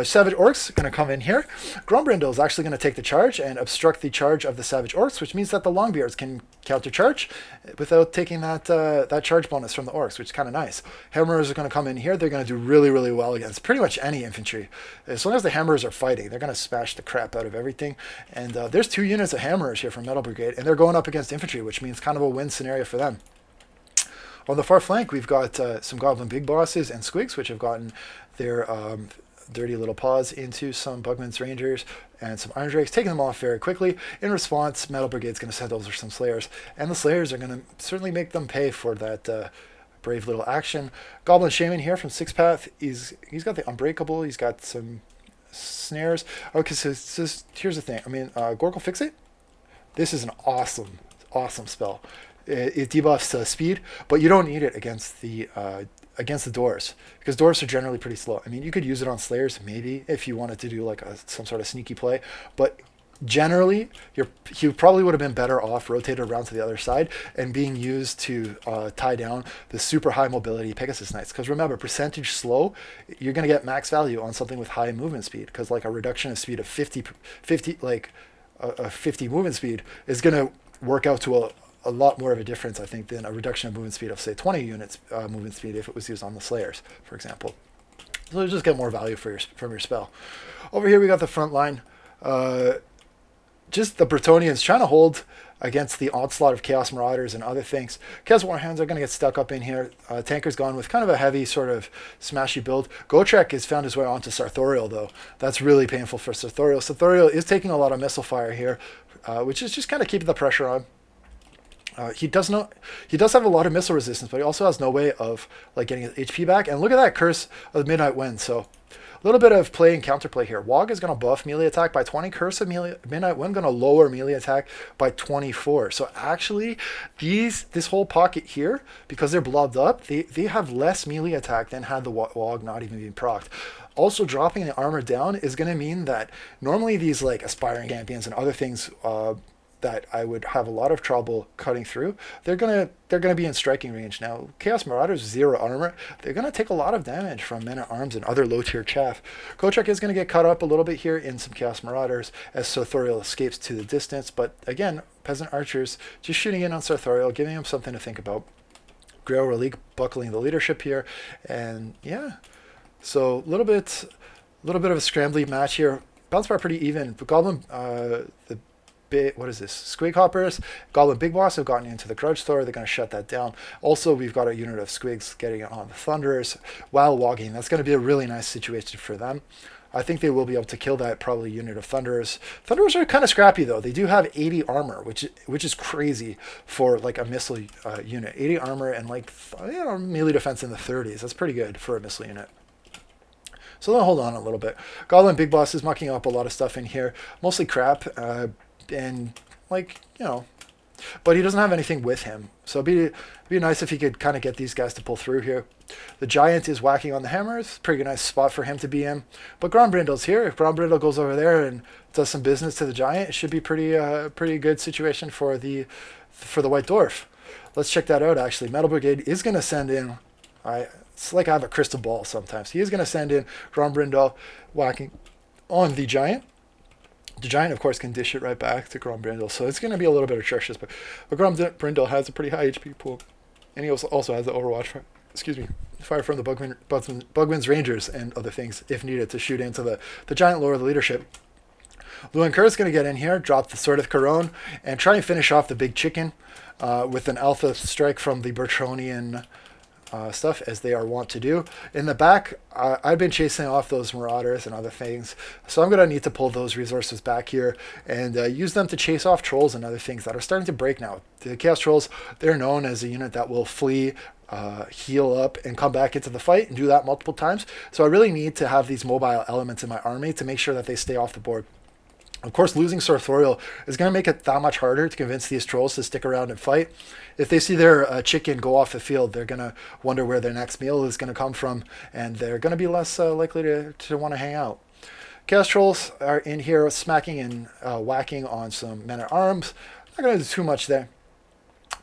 Savage Orcs going to come in here. Grombrindle is actually going to take the charge and obstruct the charge of the Savage Orcs, which means that the Longbeards can counter charge without taking that charge bonus from the Orcs, which is kind of nice. Hammerers are going to come in here. They're going to do really, really well against pretty much any infantry. As long as the Hammerers are fighting, they're going to smash the crap out of everything. And there's 2 units of Hammerers here from Metal Brigade, and they're going up against infantry, which means kind of a win scenario for them. On the far flank, we've got some Goblin Big Bosses and Squigs, which have gotten their dirty little paws into some Bugman's Rangers and some Iron Drakes, taking them off very quickly. In response, Metal Brigade's going to send over some Slayers, and the Slayers are going to certainly make them pay for that brave little action. Goblin Shaman here from Six Path, he's got the Unbreakable, he's got some snares. Okay, so here's the thing. I mean, Gorkle Fixate, this is an awesome spell. It debuffs speed, but you don't need it against the doors, because doors are generally pretty slow. I mean, you could use it on Slayers maybe if you wanted to do like some sort of sneaky play, but generally you probably would have been better off rotated around to the other side and being used to tie down the super high mobility Pegasus Knights. Because remember, percentage slow, you're going to get max value on something with high movement speed, because like a reduction of speed of 50 like a 50 movement speed is going to work out to a lot more of a difference, I think, than a reduction of movement speed of, say, 20 units movement speed if it was used on the Slayers, for example. So you just get more value from your spell. Over here we got the front line. Just the Bretonnians trying to hold against the onslaught of Chaos Marauders and other things. Chaos Warhounds are going to get stuck up in here. Tanker's gone with kind of a heavy sort of smashy build. Gotrek has found his way onto Sartorial, though. That's really painful for Sartorial. Sartorial is taking a lot of missile fire here, which is just kind of keeping the pressure on. He does have a lot of missile resistance, but he also has no way of like getting his HP back. And look at that Curse of the Midnight Wind. So a little bit of play and counterplay here. Wog is going to buff melee attack by 20. Curse of Midnight Wind going to lower melee attack by 24. So actually, this whole pocket here, because they're blobbed up, they have less melee attack than had the Wog not even been procced. Also, dropping the armor down is going to mean that normally these like aspiring champions and other things that I would have a lot of trouble cutting through, they're gonna be in striking range. Now, Chaos Marauders 0 armor, they're gonna take a lot of damage from Men at Arms and other low tier chaff. Gotrek is gonna get caught up a little bit here in some Chaos Marauders as Sartorial escapes to the distance, but again, Peasant Archers just shooting in on Sartorial, giving him something to think about. Grail Relique buckling the leadership here, and yeah, so a little bit of a scrambly match here. Bounce bar pretty even, but Goblin, what is this? Squig Hoppers, Goblin Big Boss have gotten into the Grudge Thrower. They're going to shut that down. Also, we've got a unit of Squigs getting it on the Thunderers while wogging. That's going to be a really nice situation for them. I think they will be able to kill that probably unit of Thunderers. Thunderers are kind of scrappy though. They do have 80 armor, which is crazy for like a missile unit. 80 armor and like melee defense in the 30s. That's pretty good for a missile unit. So they'll hold on a little bit. Goblin Big Boss is mucking up a lot of stuff in here, mostly crap. And like, but he doesn't have anything with him, so it'd be nice if he could kind of get these guys to pull through here. The Giant is whacking on the hammers, pretty nice spot for him to be in. But Grombrindle's here. If Grombrindle goes over there and does some business to the Giant, it should be pretty good situation for the White Dwarf. Let's check that out. Actually, Metal Brigade is going to send in. It's like I have a crystal ball sometimes. He is going to send in Grombrindle whacking on the Giant. The Giant, of course, can dish it right back to Grombrindle, so it's going to be a little bit atrocious. But Grombrindle has a pretty high HP pool, and he also has the Overwatch fire from the Bugman's Rangers and other things, if needed, to shoot into the Giant, lower the leadership. Lewin Kerr is going to get in here, drop the Sword of Caron, and try and finish off the big chicken with an Alpha Strike from the Bertronian stuff, as they are wont to do. In the back, I've been chasing off those Marauders and other things, so I'm going to need to pull those resources back here and use them to chase off Trolls and other things that are starting to break now. The Chaos Trolls, they're known as a unit that will flee, heal up, and come back into the fight, and do that multiple times. So I really need to have these mobile elements in my army to make sure that they stay off the board. Of course, losing Sartorial is going to make it that much harder to convince these Trolls to stick around and fight. If they see their chicken go off the field, they're going to wonder where their next meal is going to come from, and they're going to be less likely to want to hang out. Chaos Trolls are in here smacking and whacking on some Men-at-Arms. Not going to do too much there.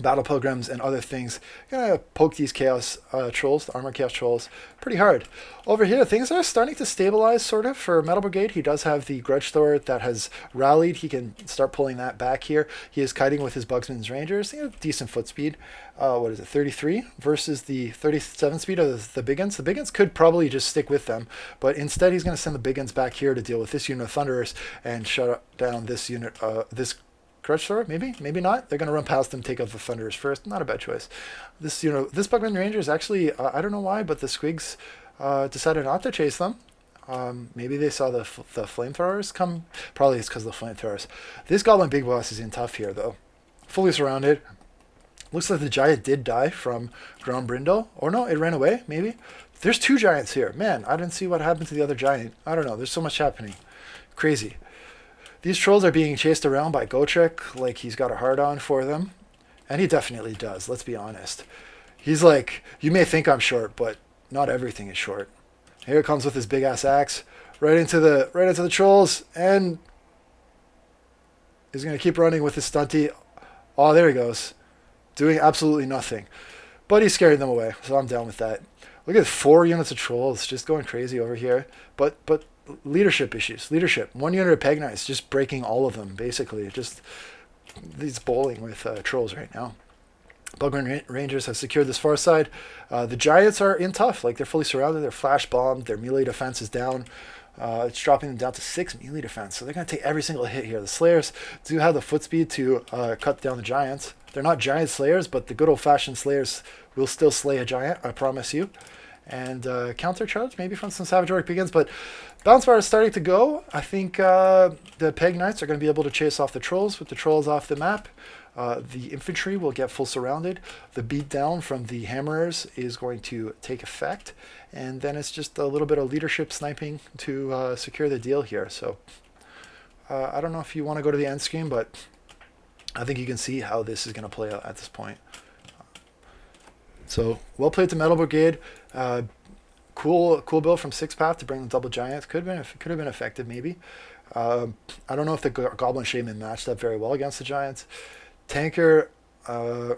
battle pilgrims and other things. Gonna poke these chaos trolls, the armor chaos trolls, pretty hard. Over here, things are starting to stabilize sort of for Metal Brigade. He does have the Grudge Thor that has rallied. He can start pulling that back here. He is kiting with his Bugsman's Rangers. Decent foot speed. What is it, 33 versus the 37 speed of the big guns. The big guns could probably just stick with them, but instead he's going to send the big guns back here to deal with this unit of Thunderers and shut down this unit, this Grudge Thor, maybe not. They're going to run past them, take out the Thunderers first. Not a bad choice. This Bugman Ranger is actually, I don't know why, but the Squigs decided not to chase them. Maybe they saw the flamethrowers come. Probably it's because of the flamethrowers. This Goblin Big Boss is in tough here, though. Fully surrounded. Looks like the giant did die from Ground Brindle. Or no, it ran away, maybe. There's 2 giants here. Man, I didn't see what happened to the other giant. I don't know. There's so much happening. Crazy. These trolls are being chased around by Gotrek like he's got a hard-on for them. And he definitely does, let's be honest. He's like, you may think I'm short, but not everything is short. Here it comes with his big-ass axe, right into the trolls, and he's going to keep running with his stunty. Oh, there he goes. Doing absolutely nothing. But he scared them away, so I'm down with that. Look at 4 units of trolls just going crazy over here. But leadership issues. Leadership. 1 unit of Peg Knights just breaking all of them, basically. Just he's bowling with trolls right now. Bugman Rangers have secured this far side. The Giants are in tough. Like, they're fully surrounded. They're flash bombed. Their melee defense is down. It's dropping them down to 6 melee defense. So they're going to take every single hit here. The Slayers do have the foot speed to cut down the Giants. They're not giant Slayers, but the good old-fashioned Slayers will still slay a giant, I promise you. And counter-charge maybe from some Savage Warrior begins, but Bounce Bar is starting to go. I think the Peg Knights are going to be able to chase off the trolls with the trolls off the map. The infantry will get full surrounded. The beatdown from the hammerers is going to take effect. And then it's just a little bit of leadership sniping to secure the deal here. So I don't know if you want to go to the end screen, but I think you can see how this is going to play out at this point. So well played to Metal Brigade. Cool build from Six Path to bring the double giants. Could have been effective maybe. I don't know if the Goblin Shaman matched up very well against the Giants. Tanker, I'm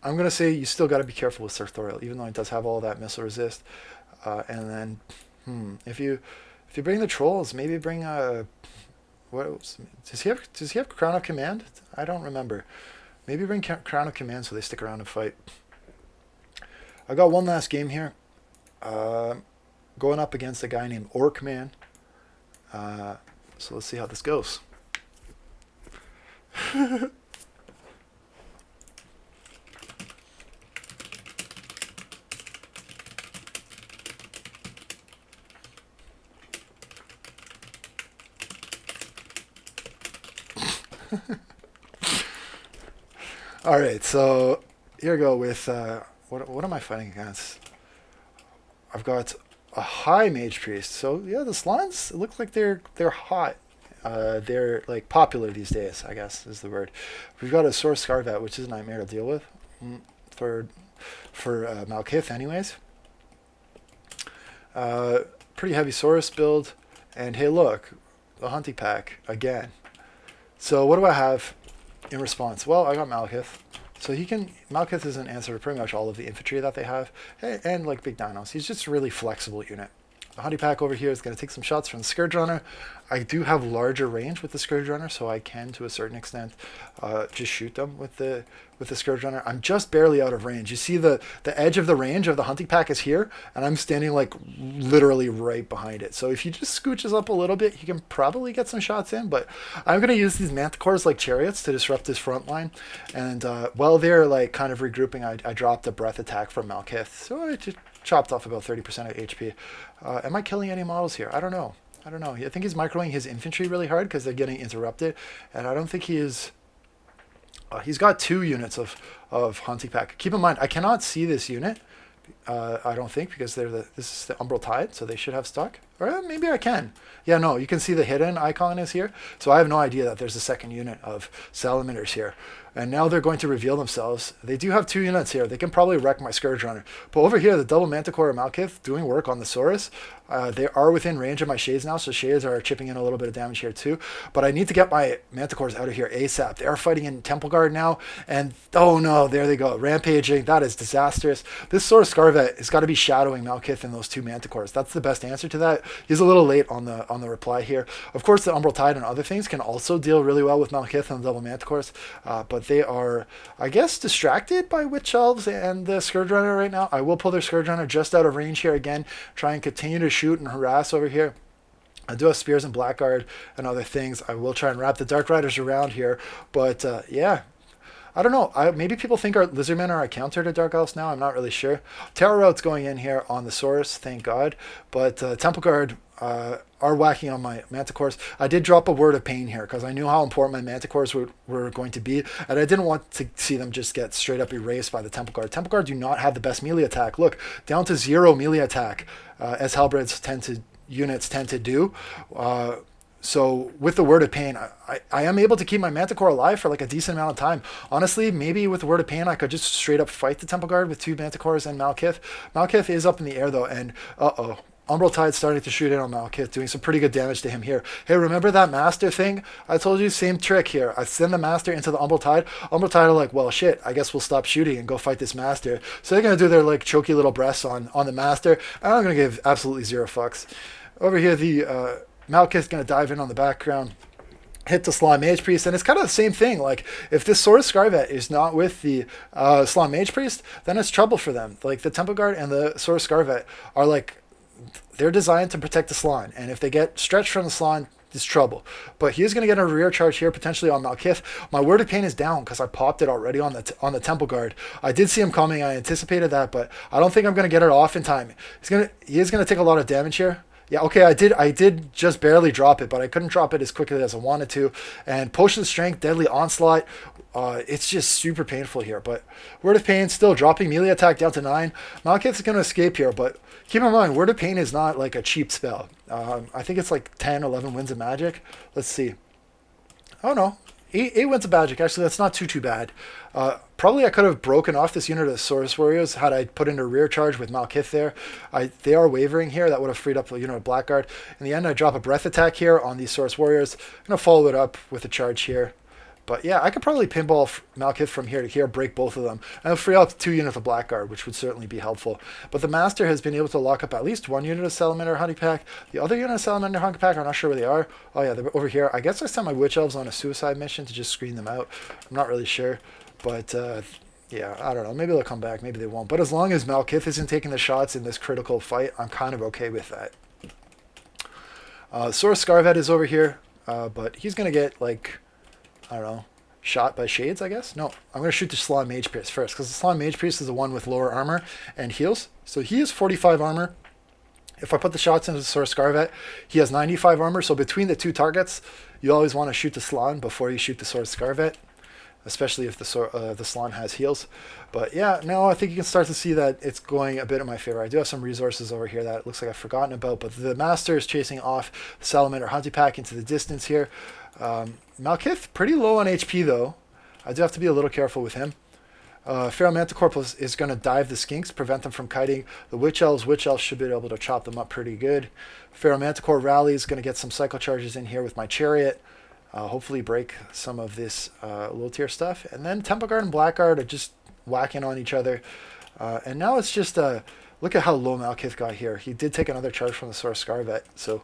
gonna say you still got to be careful with Sartorial, even though it does have all that missile resist. And then, if you bring the trolls, maybe bring what else? Does he have Crown of Command? I don't remember. Maybe bring Crown of Command so they stick around and fight. I got one last game here. Going up against a guy named Orkman. So let's see how this goes. All right, so here we go with what am I fighting against? I've got a high Mage Priest. So yeah, the Slans look like they're hot. They're like popular these days, I guess is the word. We've got a Source Scarvet, which is a nightmare to deal with for Malkith anyways. Pretty heavy Saurus build. And hey look, the Hunting Pack again. So what do I have in response? Well, I got Malkith. So Malkith is an answer to pretty much all of the infantry that they have, and like Big Dinos. He's just a really flexible unit. The Hunting Pack over here is going to take some shots from the Scourge Runner. I do have larger range with the Scourge Runner, so I can, to a certain extent, just shoot them with the Scourge Runner. I'm just barely out of range. You see the edge of the range of the Hunting Pack is here, and I'm standing like literally right behind it. So if you just scooches up a little bit, you can probably get some shots in, but I'm going to use these Manticores like chariots to disrupt this front line. And while they're like kind of regrouping, I dropped a breath attack from Malkith. So I just chopped off about 30% of HP. Am I killing any models here? I don't know. I think he's microing his infantry really hard because they're getting interrupted, and I don't think he is. He's got 2 units of Hunting Pack. Keep in mind, I cannot see this unit. I don't think, because this is the Umbral Tide, so they should have stuck. Or maybe I can. Yeah, no, you can see the hidden icon is here. So I have no idea that there's a second unit of salamanders here. And now they're going to reveal themselves. They do have 2 units here. They can probably wreck my Scourge Runner. But over here, the double Manticore of Malkith doing work on the Saurus. They are within range of my Shades now, so Shades are chipping in a little bit of damage here too. But I need to get my Manticores out of here ASAP. They are fighting in Temple Guard now, and oh no, there they go, rampaging. That is disastrous. This Saurus Scarvet has got to be shadowing Malkith and those 2 Manticores. That's the best answer to that. He's a little late on the reply here. Of course, the Umbral Tide and other things can also deal really well with Malkith and the double Manticores, but they are, I guess, distracted by Witch Elves and the Scourge Runner right now. I will pull their Scourge Runner just out of range here again, try and continue to shoot and harass over here. I do have Spears and Blackguard and other things. I will try and wrap the Dark Riders around here, but yeah. I don't know. Maybe people think our Lizardmen are a counter to Dark Elves now. I'm not really sure. Terror Route's going in here on the Saurus, thank God. But Temple Guard are whacking on my Manticores. I did drop a Word of Pain here because I knew how important my Manticores were going to be, and I didn't want to see them just get straight up erased by the Temple Guard. Temple Guard do not have the best melee attack. Look, down to 0 melee attack, as Halberds units tend to do. So with the Word of Pain, I am able to keep my Manticore alive for like a decent amount of time. Honestly, maybe with the Word of Pain, I could just straight up fight the Temple Guard with 2 Manticores and Malkith. Malkith is up in the air though, and Umbral Tide's starting to shoot in on Malkith, doing some pretty good damage to him here. Hey, remember that Master thing? I told you, same trick here. I send the Master into the Umbral Tide. Umbral Tide are like, well, shit, I guess we'll stop shooting and go fight this Master. So they're going to do their like choky little breasts on the Master, and I'm going to give absolutely 0 fucks. Over here, the Malkith's going to dive in on the background, hit the Slann Mage Priest, and it's kind of the same thing. Like, if this Saurus Scarvet is not with the Slann Mage Priest, then it's trouble for them. Like, the Temple Guard and the Saurus Scarvet are like, they're designed to protect the Slann, and if they get stretched from the Slann, it's trouble. But he is going to get a rear charge here, potentially on Malkith. My Word of Pain is down because I popped it already on the Temple Guard. I did see him coming. I anticipated that, but I don't think I'm going to get it off in time. He is going to take a lot of damage here. Yeah, okay, I did just barely drop it, but I couldn't drop it as quickly as I wanted to. And Potion of Strength, Deadly Onslaught, it's just super painful here. But Word of Pain still dropping melee attack down to 9. Malkith's going to escape here, but keep in mind, Word of Pain is not like a cheap spell. I think it's like 10, 11 wins of magic. Let's see. Oh no, 8 wins of magic. Actually, that's not too bad. Probably I could have broken off this unit of Saurus Warriors had I put in a rear charge with Malkith there. They are wavering here. That would have freed up the unit of Blackguard. In the end, I drop a Breath Attack here on these Saurus Warriors. I'm going to follow it up with a charge here. But yeah, I could probably pinball Malkith from here to here, break both of them, and I'll free up 2 units of Blackguard, which would certainly be helpful. But the Master has been able to lock up at least 1 unit of Salamander Hunting Pack. The other unit of Salamander Hunting Pack, I'm not sure where they are. Oh yeah, they're over here. I guess I sent my Witch Elves on a suicide mission to just screen them out. I'm not really sure. But yeah, I don't know. Maybe they'll come back. Maybe they won't. But as long as Malkith isn't taking the shots in this critical fight, I'm kind of okay with that. Saurus Scarvet is over here, but he's going to get, like, I don't know, shot by Shades, I guess? No, I'm going to shoot the Slann Mage Priest first, because the Slann Mage Priest is the one with lower armor and heals. So he has 45 armor. If I put the shots into the Saurus Scarvet, he has 95 armor. So between the 2 targets, you always want to shoot the Slann before you shoot the Saurus Scarvet, especially if the Slann has heals. But yeah, now I think you can start to see that it's going a bit in my favor. I do have some resources over here that it looks like I've forgotten about, but the Master is chasing off the Salamander Hunting Pack into the distance here. Malkith, pretty low on HP though. I do have to be a little careful with him. Feral Manticore is going to dive the Skinks, prevent them from kiting. The Witch Elves should be able to chop them up pretty good. Feral Manticore rallies, going to get some cycle charges in here with my Chariot. Hopefully break some of this low tier stuff. And then Temple Guard and Blackguard are just whacking on each other. And now it's just, look at how low Malkith got here. He did take another charge from the Saurus Scarvet. So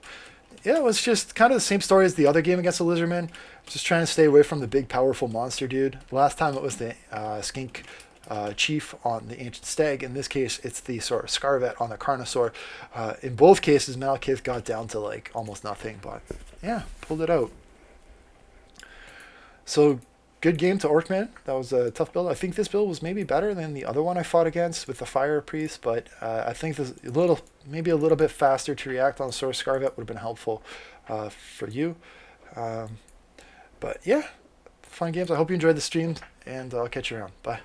yeah, it was just kind of the same story as the other game against the Lizardmen. Just trying to stay away from the big powerful monster dude. Last time it was the Skink Chief on the Ancient Stag. In this case, it's the Saurus Scarvet on the Carnosaur. In both cases, Malkith got down to like almost nothing. But yeah, pulled it out. So, good game to Orkman. That was a tough build. I think this build was maybe better than the other one I fought against with the Fire Priest, but I think this maybe a little bit faster to react on the Saurus Scarvet would have been helpful for you. But yeah, fun games. I hope you enjoyed the stream, and I'll catch you around. Bye.